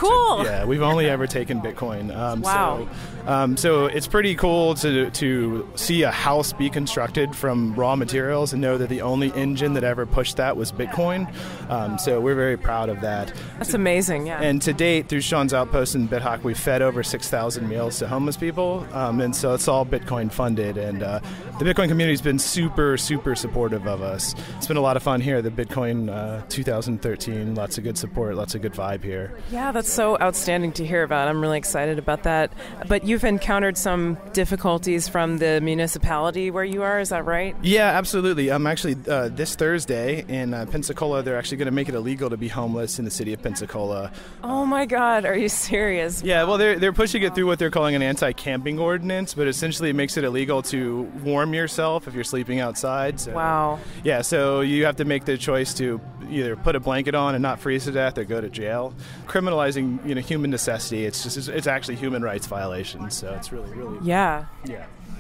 we've only ever taken Bitcoin. Wow. So it's pretty cool to see a house be constructed from raw materials and know that the only engine that ever pushed that was Bitcoin. So we're very proud of that. That's amazing. Yeah. And to date, through Sean's Outpost and BitHawk, we've fed over 6,000 meals to homeless people. And so it's all Bitcoin funded. And the Bitcoin community's been super, super supportive of us. It's been a lot of fun here. The Bitcoin 2013, lots of good support, lots of good vibe here. Yeah, that's so outstanding to hear about. I'm really excited about that. But you've encountered some difficulties from the municipality where you are, is that right? Yeah, absolutely. Actually, this Thursday in Pensacola, they're actually going to make it illegal to be homeless in the city of Pensacola. Oh my God, are you serious? Yeah, well, they're pushing it through what they're calling an anti-camping ordinance, but essentially it makes it illegal to warm yourself if you're sleeping outside. So, wow. Yeah, so you have to make the choice to either put a blanket on and not freeze to death or go to jail. Criminalizing, human necessity, it's actually human rights violations, so it's really. Yeah.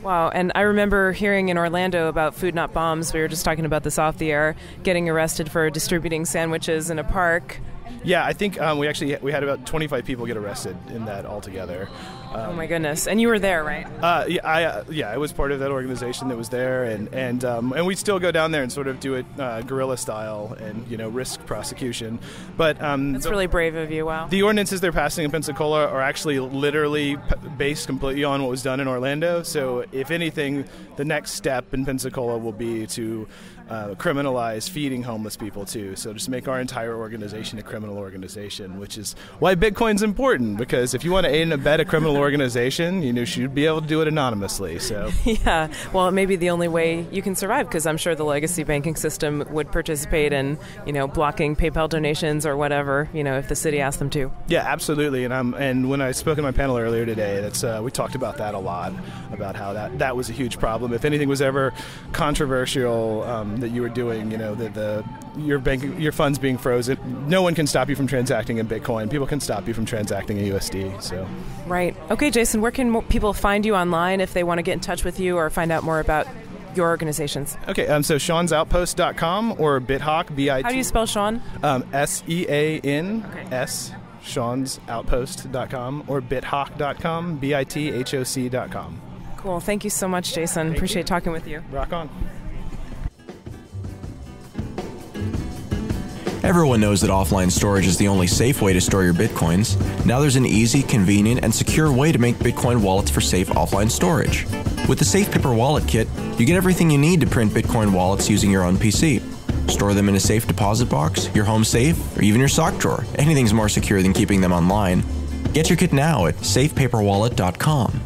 Wow, and I remember hearing in Orlando about Food Not Bombs, we were just talking about this off the air, getting arrested for distributing sandwiches in a park. Yeah, I think we had about 25 people get arrested in that altogether. Oh my goodness! And you were there, right? I was part of that organization that was there, and we still go down there and sort of do it guerrilla style and risk prosecution. But that's really brave of you. Wow. The ordinances they're passing in Pensacola are actually literally based completely on what was done in Orlando. So if anything, the next step in Pensacola will be to criminalize feeding homeless people too. So just make our entire organization a criminal organization, which is why Bitcoin's important, because if you want to aid and abet a criminal organization, you should be able to do it anonymously. So yeah, well, it may be the only way you can survive, because I'm sure the legacy banking system would participate in blocking PayPal donations or whatever, if the city asked them to. Yeah, absolutely. And when I spoke in my panel earlier today, we talked about that a lot, about how that was a huge problem. If anything was ever controversial that you were doing, your funds being frozen, no one can stop you from transacting in Bitcoin. People can stop you from transacting in USD. So right. Okay, Jason, where can people find you online if they want to get in touch with you or find out more about your organizations? Okay, so Sean'sOutpost.com or BitHawk, B-I-T. How do you spell Sean? S-E-A-N-S, Sean'sOutpost.com or BitHawk.com, B-I-T-H-O-C.com. Cool. Thank you so much, Jason. Appreciate talking with you. Rock on. Everyone knows that offline storage is the only safe way to store your Bitcoins. Now there's an easy, convenient, and secure way to make Bitcoin wallets for safe offline storage. With the Safe Paper Wallet Kit, you get everything you need to print Bitcoin wallets using your own PC. Store them in a safe deposit box, your home safe, or even your sock drawer. Anything's more secure than keeping them online. Get your kit now at safepaperwallet.com.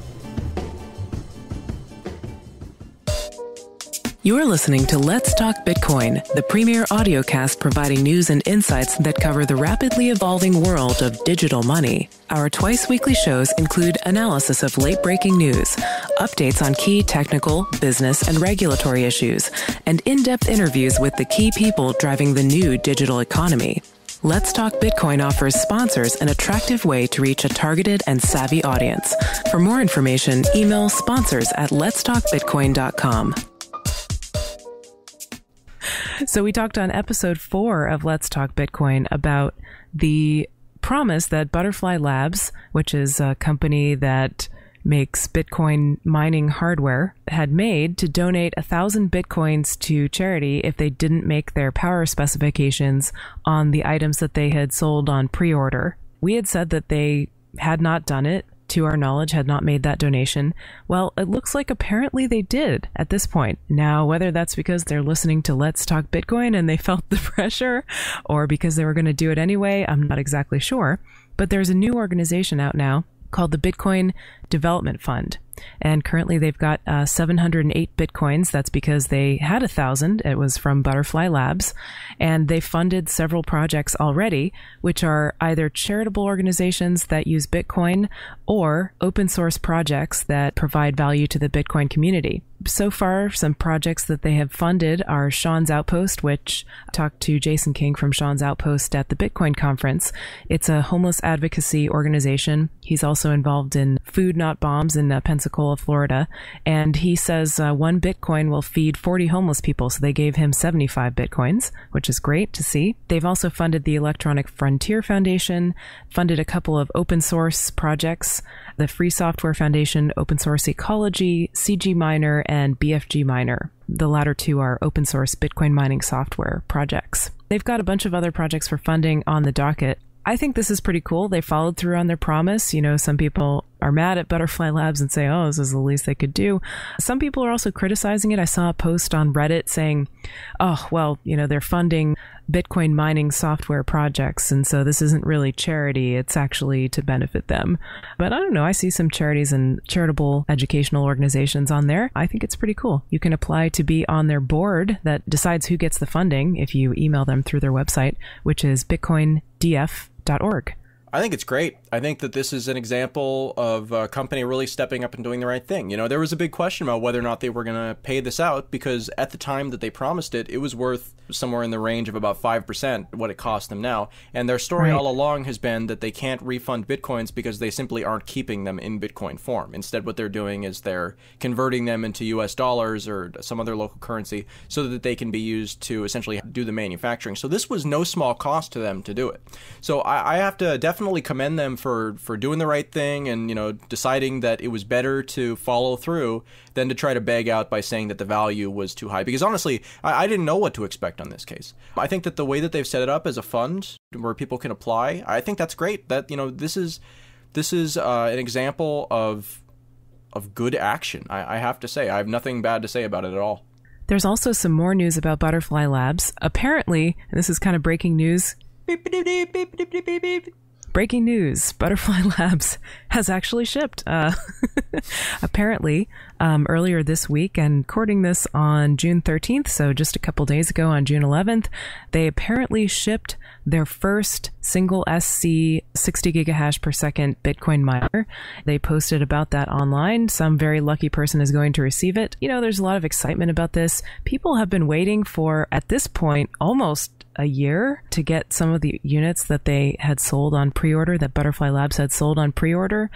You're listening to Let's Talk Bitcoin, the premier audiocast providing news and insights that cover the rapidly evolving world of digital money. Our twice-weekly shows include analysis of late-breaking news, updates on key technical, business, and regulatory issues, and in-depth interviews with the key people driving the new digital economy. Let's Talk Bitcoin offers sponsors an attractive way to reach a targeted and savvy audience. For more information, email sponsors@letstalkbitcoin.com. So we talked on episode 4 of Let's Talk Bitcoin about the promise that Butterfly Labs, which is a company that makes Bitcoin mining hardware, had made to donate 1,000 Bitcoins to charity if they didn't make their power specifications on the items that they had sold on pre-order. We had said that they had not done it, to our knowledge, had not made that donation. Well, it looks like apparently they did at this point. Now, whether that's because they're listening to Let's Talk Bitcoin and they felt the pressure, or because they were going to do it anyway, I'm not exactly sure. But there's a new organization out now called the Bitcoin Development Fund. And currently they've got 708 Bitcoins. That's because they had 1,000. It was from Butterfly Labs. And they funded several projects already, which are either charitable organizations that use Bitcoin or open source projects that provide value to the Bitcoin community. So far, some projects that they have funded are Sean's Outpost, which I talked to Jason King from Sean's Outpost at the Bitcoin conference. It's a homeless advocacy organization. He's also involved in Food Not Bombs in Pensacola, Florida. And he says 1 Bitcoin will feed 40 homeless people. So they gave him 75 Bitcoins, which is great to see. They've also funded the Electronic Frontier Foundation, funded a couple of open source projects, the Free Software Foundation, Open Source Ecology, CG Miner, and BFG Miner. The latter two are open source Bitcoin mining software projects. They've got a bunch of other projects for funding on the docket. I think this is pretty cool. They followed through on their promise. You know, some people are mad at Butterfly Labs and say, oh, this is the least they could do. Some people are also criticizing it. I saw a post on Reddit saying, oh, well, you know, they're funding Bitcoin mining software projects, and so this isn't really charity, it's actually to benefit them. But I don't know, I see some charities and charitable educational organizations on there. I think it's pretty cool. You can apply to be on their board that decides who gets the funding if you email them through their website, which is bitcoindf.org. I think it's great. I think that this is an example of a company really stepping up and doing the right thing. You know, there was a big question about whether or not they were going to pay this out, because at the time that they promised it, it was worth somewhere in the range of about 5% what it cost them now. And their story all along has been that they can't refund Bitcoins because they simply aren't keeping them in Bitcoin form. Instead, what they're doing is they're converting them into US dollars or some other local currency so that they can be used to essentially do the manufacturing. So this was no small cost to them to do it. So I have to definitely commend them for doing the right thing and, you know, deciding that it was better to follow through than to try to beg out by saying that the value was too high. Because honestly, I didn't know what to expect on this case. I think that the way that they've set it up as a fund where people can apply, I think that's great. That, you know, this is an example of good action. I have to say, I have nothing bad to say about it at all. There's also some more news about Butterfly Labs. Apparently, and this is kind of breaking news. Breaking news, Butterfly Labs has actually shipped. Apparently, earlier this week, and recording this on June 13th, so just a couple days ago on June 11th, they apparently shipped their first single SC 60 gigahash per second Bitcoin miner. They posted about that online. Some very lucky person is going to receive it. You know, there's a lot of excitement about this. People have been waiting for, at this point, almost a year to get some of the units that they had sold on pre-order, that Butterfly Labs had sold on pre-order.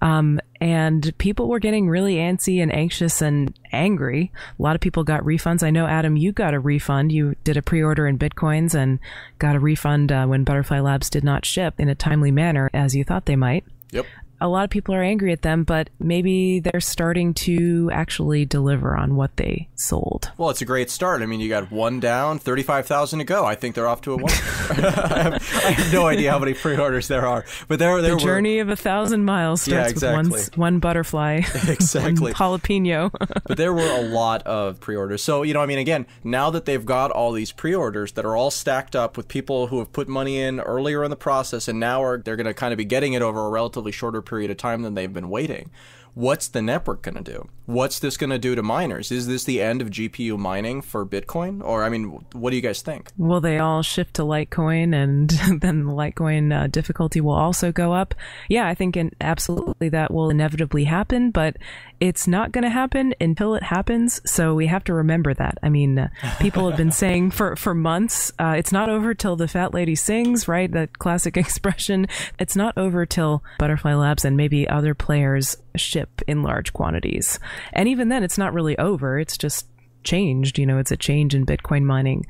And people were getting really antsy and anxious and angry. A lot of people got refunds. I know, Adam, you got a refund. You did a pre-order in Bitcoins and got a refund when Butterfly Labs did not ship in a timely manner as you thought they might. Yep. A lot of people are angry at them, but maybe they're starting to actually deliver on what they sold. Well, it's a great start. I mean, you got one down, 35,000 to go. I think they're off to a one. I have no idea how many pre-orders there are, but the journey of 1,000 miles starts with one butterfly, exactly, one jalapeno. But there were a lot of pre-orders. So, you know, I mean, again, now that they've got all these pre-orders that are all stacked up with people who have put money in earlier in the process, and now they're going to kind of be getting it over a relatively shorter period of time than they've been waiting. What's the network going to do? What's this going to do to miners? Is this the end of GPU mining for Bitcoin? Or, I mean, what do you guys think? Will they all shift to Litecoin, and then the Litecoin difficulty will also go up? Yeah, I think absolutely that will inevitably happen, but it's not going to happen until it happens, so we have to remember that. I mean, people have been saying for months, it's not over till the fat lady sings, right? That classic expression. It's not over till Butterfly Labs and maybe other players ship in large quantities. And even then, it's not really over. It's just changed. You know, it's a change in Bitcoin mining.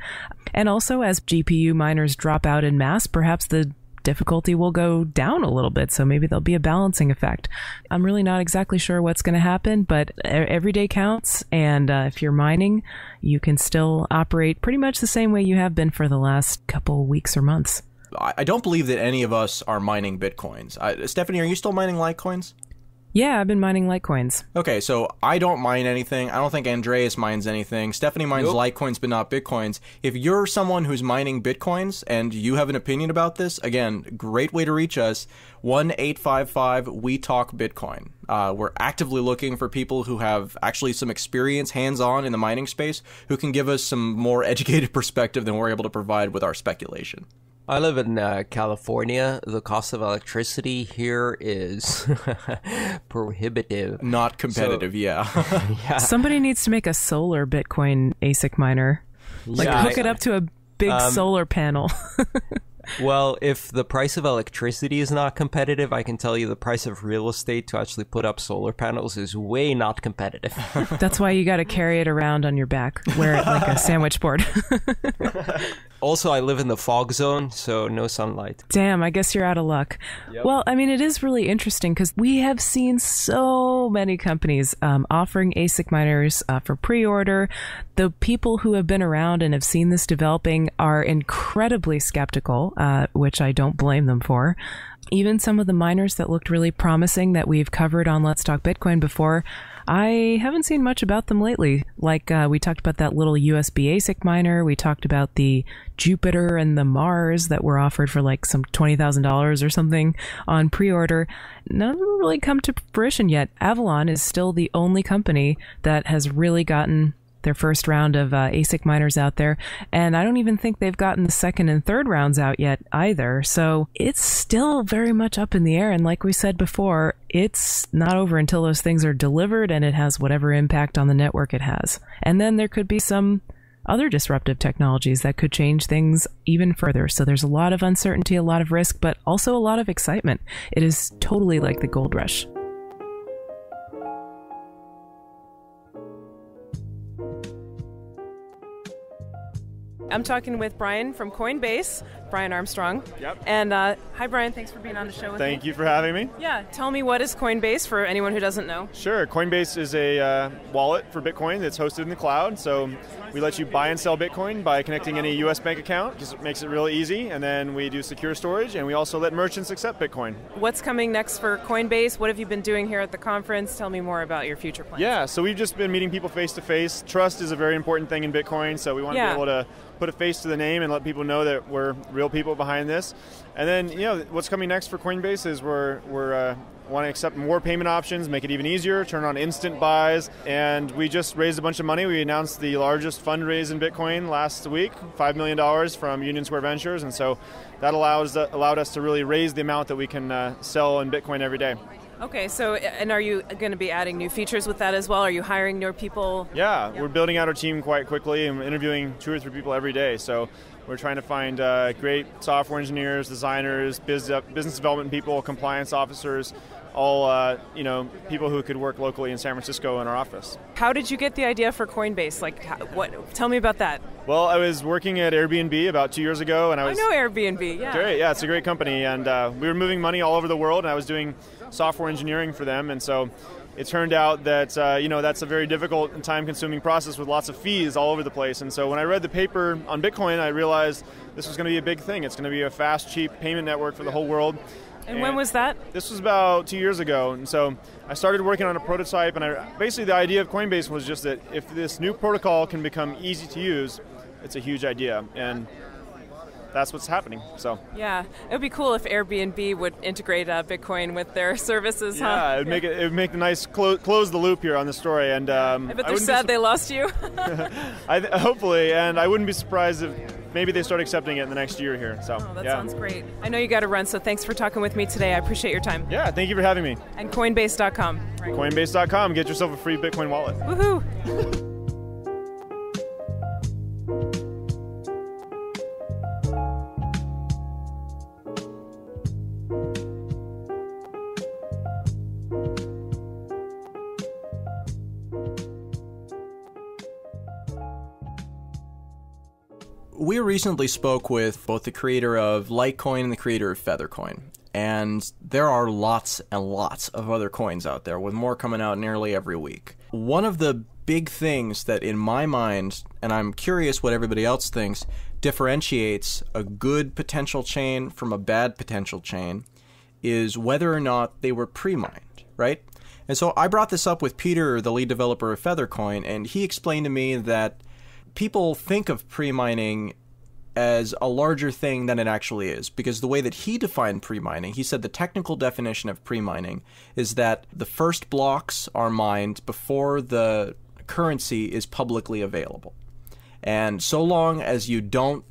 And also, as GPU miners drop out in mass, perhaps the difficulty will go down a little bit. So maybe there'll be a balancing effect. I'm really not exactly sure what's going to happen, but every day counts. And if you're mining, you can still operate pretty much the same way you have been for the last couple weeks or months. I don't believe that any of us are mining Bitcoins. Stephanie, are you still mining Litecoins? Yeah, I've been mining Litecoins. Okay, so I don't mine anything. I don't think Andreas mines anything. Stephanie mines Litecoins, but not Bitcoins. If you're someone who's mining Bitcoins and you have an opinion about this, again, great way to reach us, 1-855-WE-TALK-BITCOIN. We're actively looking for people who have actually some experience hands-on in the mining space who can give us some more educated perspective than we're able to provide with our speculation. I live in California. The cost of electricity here is prohibitive. Not competitive, yeah. Yeah. Somebody needs to make a solar Bitcoin ASIC miner. Like hook it up to a big solar panel. Well, if the price of electricity is not competitive, I can tell you the price of real estate to actually put up solar panels is way not competitive. That's why you got to carry it around on your back, wear it like a sandwich board. Also, I live in the fog zone, so no sunlight. Damn, I guess you're out of luck. Yep. Well, I mean, it is really interesting because we have seen so many companies offering ASIC miners for pre-order. The people who have been around and have seen this developing are incredibly skeptical, which I don't blame them for. Even some of the miners that looked really promising that we've covered on Let's Talk Bitcoin before, I haven't seen much about them lately. Like we talked about that little USB ASIC miner. We talked about the Jupiter and the Mars that were offered for like some $20,000 or something on pre-order. None of them really come to fruition yet. Avalon is still the only company that has really gotten their first round of ASIC miners out there, and I don't even think they've gotten the second and third rounds out yet either. So it's still very much up in the air, and like we said before, it's not over until those things are delivered and it has whatever impact on the network it has. And then there could be some other disruptive technologies that could change things even further. So there's a lot of uncertainty, a lot of risk, but also a lot of excitement. It is totally like the gold rush. I'm talking with Brian from Coinbase, Brian Armstrong. Yep. And hi, Brian. Thanks for being on the show with me. Thank you for having me. Yeah. Tell me, what is Coinbase for anyone who doesn't know? Sure. Coinbase is a wallet for Bitcoin that's hosted in the cloud. So we let you buy and sell Bitcoin by connecting any U.S. bank account, because it makes it really easy. And then we do secure storage, and we also let merchants accept Bitcoin. What's coming next for Coinbase? What have you been doing here at the conference? Tell me more about your future plans. Yeah. So we've just been meeting people face to face. Trust is a very important thing in Bitcoin. So we want to be able to put a face to the name and let people know that we're real people behind this. And then, what's coming next for Coinbase is we're want to accept more payment options, make it even easier, turn on instant buys, and we just raised a bunch of money. We announced the largest fundraise in Bitcoin last week, $5 million from Union Square Ventures, and so that allowed us to really raise the amount that we can sell in Bitcoin every day. Okay, so, and are you going to be adding new features with that as well? Are you hiring new people? Yeah, we're building out our team quite quickly and interviewing 2 or 3 people every day. So we're trying to find great software engineers, designers, business development people, compliance officers, all people who could work locally in San Francisco in our office. How did you get the idea for Coinbase? Tell me about that. Well, I was working at Airbnb about 2 years ago, and I know Airbnb. Yeah. Great. Yeah, it's a great company, and we were moving money all over the world, and I was doing software engineering for them, and so it turned out that that's a very difficult and time-consuming process with lots of fees all over the place. And so when I read the paper on Bitcoin, I realized this was going to be a big thing. It's going to be a fast, cheap payment network for the whole world. And when was that? This was about 2 years ago. And so I started working on a prototype, and basically the idea of Coinbase was just that if this new protocol can become easy to use, it's a huge idea. And that's what's happening. So yeah, it would be cool if Airbnb would integrate Bitcoin with their services. Yeah, it would make the nice close the loop here on the story. And I bet they're sad they lost you. Hopefully, and I wouldn't be surprised if maybe they start accepting it in the next year here. So that sounds great. I know you got to run, so thanks for talking with me today. I appreciate your time. Yeah, thank you for having me. And Coinbase.com. Right? Coinbase.com. Get yourself a free Bitcoin wallet. Woohoo! We recently spoke with both the creator of Litecoin and the creator of Feathercoin, and there are lots and lots of other coins out there, with more coming out nearly every week. One of the big things that, in my mind, and I'm curious what everybody else thinks, differentiates a good potential chain from a bad potential chain is whether or not they were pre-mined, right? And so I brought this up with Peter, the lead developer of Feathercoin, and he explained to me that people think of pre-mining as a larger thing than it actually is, because the way that he defined pre-mining, he said the technical definition of pre-mining is that the first blocks are mined before the currency is publicly available. And so long as you don't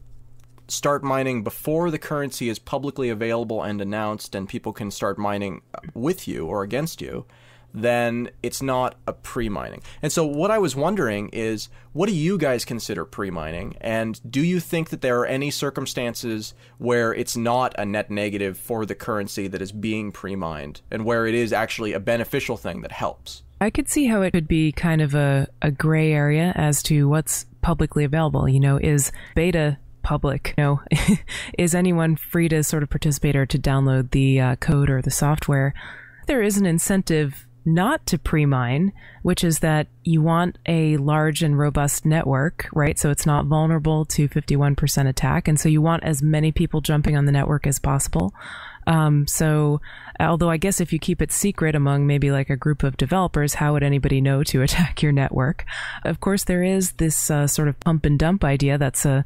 start mining before the currency is publicly available and announced and people can start mining with you or against you, then it's not a pre-mining. And so what I was wondering is, what do you guys consider pre-mining? And do you think that there are any circumstances where it's not a net negative for the currency that is being pre-mined and where it is actually a beneficial thing that helps? I could see how it could be kind of a gray area as to what's publicly available. You know, is beta public? You know, is anyone free to sort of participate or to download the code or the software? There is an incentive not to pre-mine, which is that you want a large and robust network, right? So it's not vulnerable to 51% attack. And so you want as many people jumping on the network as possible. So although I guess if you keep it secret among maybe like a group of developers, how would anybody know to attack your network? Of course, there is this sort of pump and dump idea that's a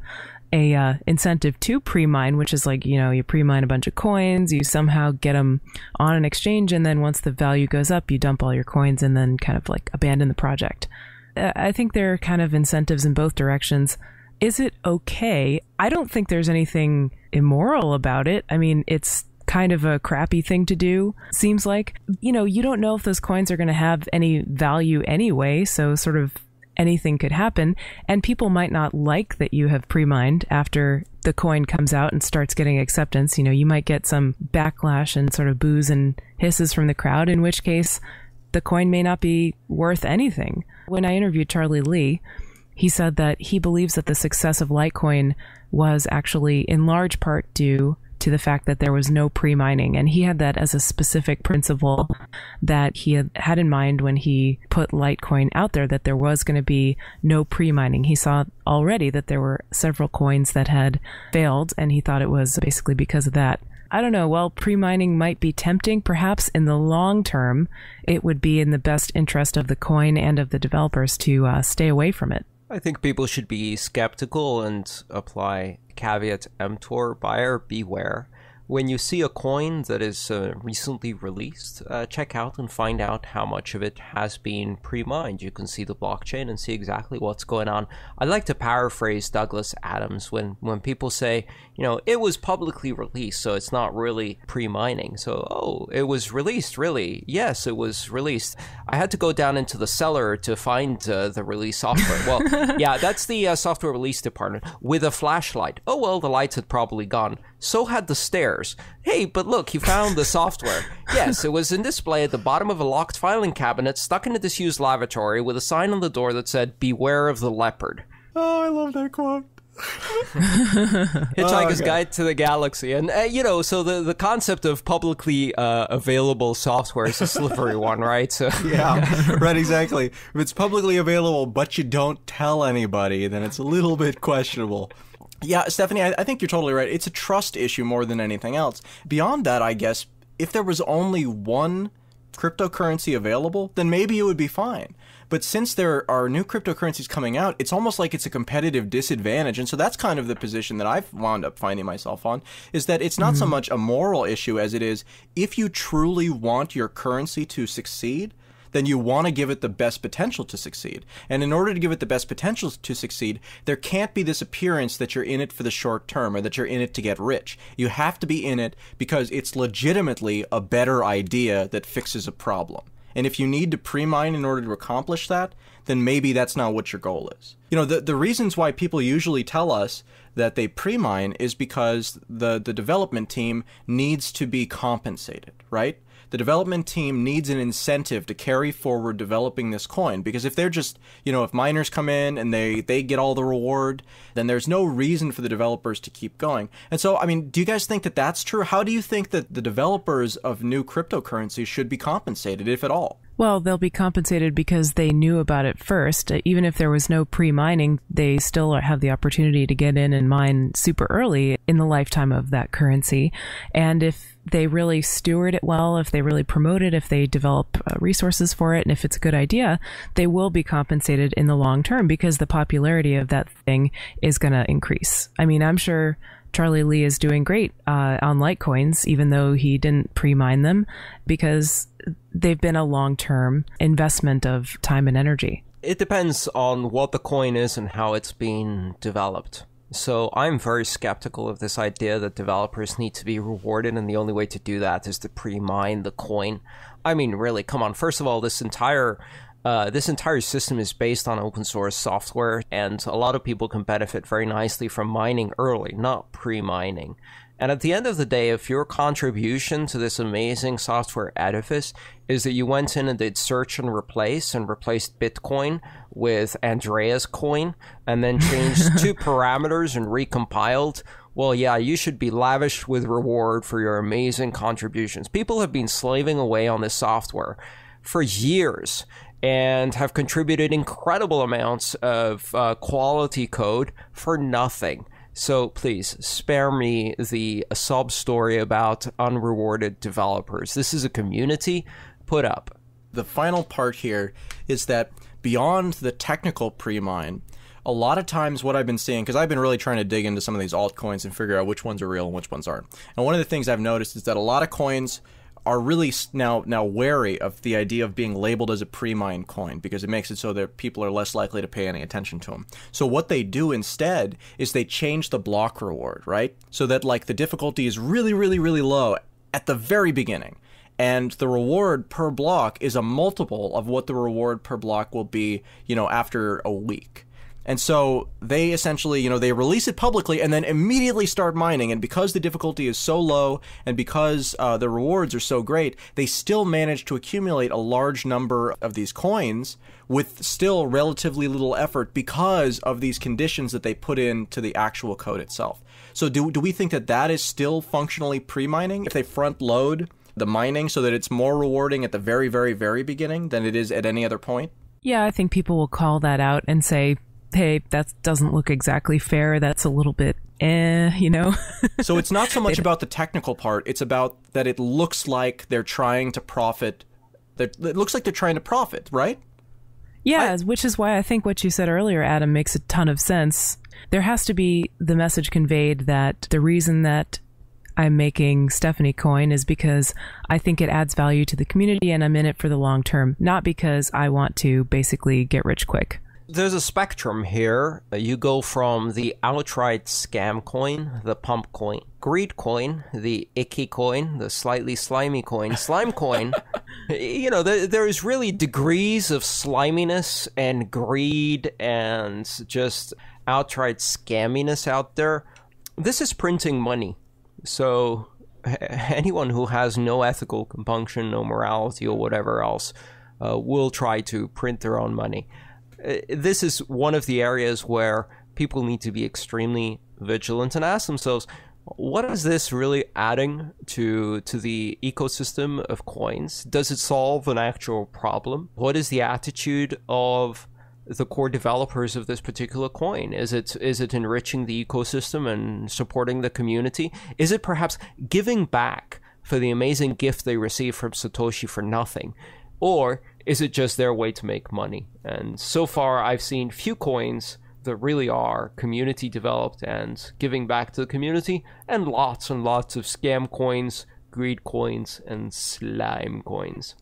incentive to pre-mine, which is like, you know, you pre-mine a bunch of coins, you somehow get them on an exchange, and then once the value goes up, you dump all your coins and then kind of like abandon the project. I think there are kind of incentives in both directions. Is it okay? I don't think there's anything immoral about it. I mean, it's kind of a crappy thing to do, seems like. You know, you don't know if those coins are going to have any value anyway, so sort of anything could happen, and people might not like that you have pre-mined after the coin comes out and starts getting acceptance. You know, you might get some backlash and sort of boos and hisses from the crowd, in which case the coin may not be worth anything. When I interviewed Charlie Lee, he said that he believes that the success of Litecoin was actually in large part due to the fact that there was no pre-mining. And he had that as a specific principle that he had in mind when he put Litecoin out there, that there was going to be no pre-mining. He saw already that there were several coins that had failed, and he thought it was basically because of that. I don't know. While pre-mining might be tempting, perhaps in the long term, it would be in the best interest of the coin and of the developers to stay away from it. I think people should be skeptical and apply caveat emptor, buyer beware. When you see a coin that is recently released, check out and find out how much of it has been pre-mined. You can see the blockchain and see exactly what's going on. I like to paraphrase Douglas Adams when people say, you know, it was publicly released, so it's not really pre-mining. So, oh, it was released, really? Yes, it was released. I had to go down into the cellar to find the release software. Well, yeah, that's the software release department with a flashlight. Oh, well, the lights had probably gone. So had the stairs. Hey, but look, you found the software. Yes, it was in display at the bottom of a locked filing cabinet stuck in a disused lavatory with a sign on the door that said, "Beware of the leopard." Oh, I love that quote. Hitchhiker's Guide to the Galaxy. And, you know, so the concept of publicly available software is a slippery one, right? So yeah, right, exactly. If it's publicly available, but you don't tell anybody, then it's a little bit questionable. Yeah, Stephanie, I think you're totally right. It's a trust issue more than anything else. Beyond that, I guess, if there was only one cryptocurrency available, then maybe it would be fine. But since there are new cryptocurrencies coming out, it's almost like it's a competitive disadvantage. And so that's kind of the position that I've wound up finding myself on, is that it's not so much a moral issue as it is, if you truly want your currency to succeed, then you want to give it the best potential to succeed. And in order to give it the best potential to succeed, there can't be this appearance that you're in it for the short term or that you're in it to get rich. You have to be in it because it's legitimately a better idea that fixes a problem. And if you need to pre-mine in order to accomplish that, then maybe that's not what your goal is. You know, the reasons why people usually tell us that they pre-mine is because the development team needs to be compensated, right? The development team needs an incentive to carry forward developing this coin, because if they're just, you know, if miners come in and they get all the reward, then there's no reason for the developers to keep going. And so, I mean, do you guys think that that's true? How do you think that the developers of new cryptocurrencies should be compensated, if at all? Well, they'll be compensated because they knew about it first. Even if there was no pre-mining, they still have the opportunity to get in and mine super early in the lifetime of that currency. And if they really steward it well, if they really promote it, if they develop resources for it, and if it's a good idea, they will be compensated in the long term because the popularity of that thing is going to increase. I mean, I'm sure Charlie Lee is doing great on Litecoins, even though he didn't pre-mine them, because they've been a long-term investment of time and energy. It depends on what the coin is and how it's being developed. So I'm very skeptical of this idea that developers need to be rewarded, and the only way to do that is to pre-mine the coin. I mean, really, come on. First of all, this entire system is based on open source software, and a lot of people can benefit very nicely from mining early, not pre-mining. And at the end of the day, if your contribution to this amazing software edifice is that you went in and did search and replaced Bitcoin with Andrea's coin, and then changed 2 parameters and recompiled, well, yeah, you should be lavished with reward for your amazing contributions. People have been slaving away on this software for years and have contributed incredible amounts of quality code for nothing. So please, spare me the sob story about unrewarded developers. This is a community. Put up. The final part here is that beyond the technical pre-mine, a lot of times what I've been seeing, because I've been really trying to dig into some of these altcoins and figure out which ones are real and which ones aren't. And one of the things I've noticed is that a lot of coins are really now wary of the idea of being labeled as a pre-mine coin, because it makes it so that people are less likely to pay any attention to them. So what they do instead is they change the block reward, right? So that like the difficulty is really, really, really low at the very beginning. And the reward per block is a multiple of what the reward per block will be, after a week. And so they essentially, they release it publicly and then immediately start mining. And because the difficulty is so low and because the rewards are so great, they still manage to accumulate a large number of these coins with still relatively little effort because of these conditions that they put into the actual code itself. So do we think that that is still functionally pre-mining if they front load the mining so that it's more rewarding at the very, very, very beginning than it is at any other point? Yeah, I think people will call that out and say, hey, that doesn't look exactly fair. That's a little bit, So it's not so much about the technical part. It's about that it looks like they're trying to profit. It looks like they're trying to profit, right? Yeah, which is why I think what you said earlier, Adam, makes a ton of sense. There has to be the message conveyed that the reason that I'm making Stephanie coin is because I think it adds value to the community and I'm in it for the long term, not because I want to basically get rich quick. There's a spectrum here. You go from the outright scam coin, the pump coin, greed coin, the icky coin, the slightly slimy coin, slime coin. There's really degrees of sliminess and greed and just outright scamminess out there. This is printing money. So anyone who has no ethical compunction, no morality or whatever else will try to print their own money. This is one of the areas where people need to be extremely vigilant and ask themselves, what is this really adding to the ecosystem of coins? Does it solve an actual problem? What is the attitude of the core developers of this particular coin? Is it enriching the ecosystem and supporting the community? Is it perhaps giving back for the amazing gift they received from Satoshi for nothing? Or is it just their way to make money? And so far, I've seen few coins that really are community developed and giving back to the community, and lots of scam coins, greed coins, and slime coins.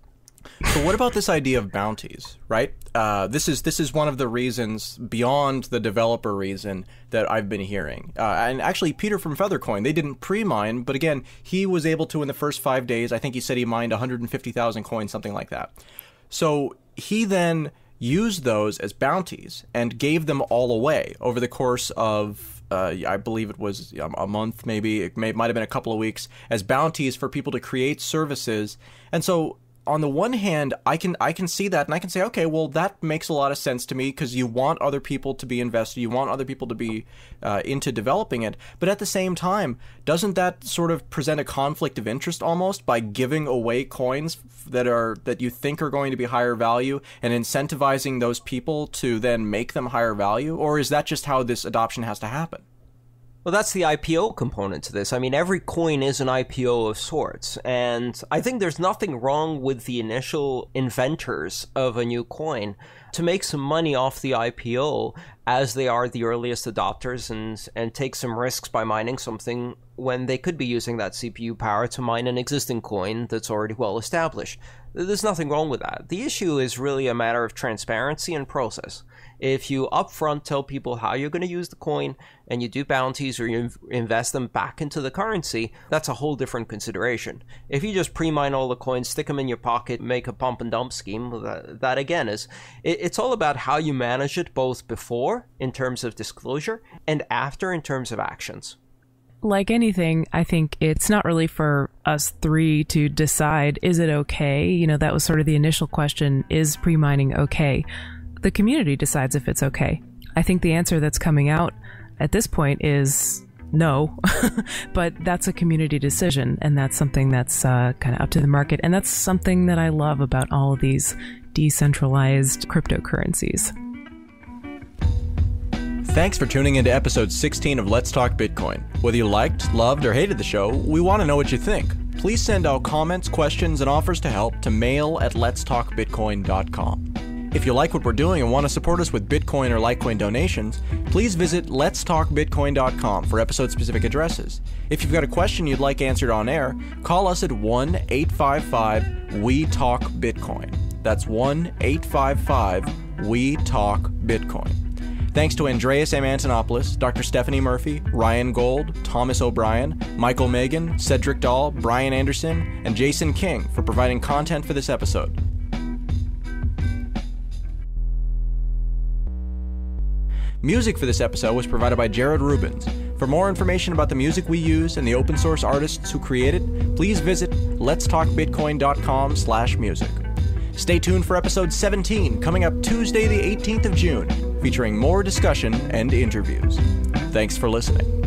So what about this idea of bounties, right? This is one of the reasons beyond the developer reason that I've been hearing. And actually, Peter from Feathercoin, they didn't pre-mine, but again, he was able to in the first 5 days. I think he said he mined 150,000 coins, something like that. So he then used those as bounties and gave them all away over the course of, I believe it was a month, maybe. It might have been a couple of weeks, as bounties for people to create services. And so on the one hand, I can see that, and I can say, okay, well, that makes a lot of sense to me because you want other people to be invested, you want other people to be into developing it. But at the same time, doesn't that sort of present a conflict of interest almost by giving away coins that you think are going to be higher value and incentivizing those people to then make them higher value? Or is that just how this adoption has to happen? Well, that's the IPO component to this. I mean, every coin is an IPO of sorts, and I think there's nothing wrong with the initial inventors of a new coin to make some money off the IPO as they are the earliest adopters and take some risks by mining something when they could be using that CPU power to mine an existing coin that's already well established. There's nothing wrong with that. The issue is really a matter of transparency and process. If you upfront tell people how you're going to use the coin and you do bounties or you invest them back into the currency, that's a whole different consideration. If you just pre-mine all the coins, stick them in your pocket, make a pump and dump scheme, that again is, it's all about how you manage it both before in terms of disclosure and after in terms of actions. Like anything, I think it's not really for us three to decide, is it okay? You know, that was sort of the initial question, is pre-mining okay? The community decides if it's okay. I think the answer that's coming out at this point is no, but that's a community decision, and that's something that's kind of up to the market, and that's something that I love about all of these decentralized cryptocurrencies. Thanks for tuning into episode 16 of Let's Talk Bitcoin. Whether you liked, loved, or hated the show, we want to know what you think. Please send out comments, questions, and offers to help to mail@letstalkbitcoin.com. If you like what we're doing and want to support us with Bitcoin or Litecoin donations, please visit letstalkbitcoin.com for episode-specific addresses. If you've got a question you'd like answered on air, call us at 1-855-WE-TALK-BITCOIN. That's 1-855-WE-TALK-BITCOIN. Thanks to Andreas M. Antonopoulos, Dr. Stephanie Murphy, Ryan Gold, Thomas O'Brien, Michael Megan, Cedric Dahl, Brian Anderson, and Jason King for providing content for this episode. Music for this episode was provided by Jared Rubens. For more information about the music we use and the open source artists who create it, please visit letstalkbitcoin.com/music. Stay tuned for episode 17, coming up Tuesday the 18th of June, featuring more discussion and interviews. Thanks for listening.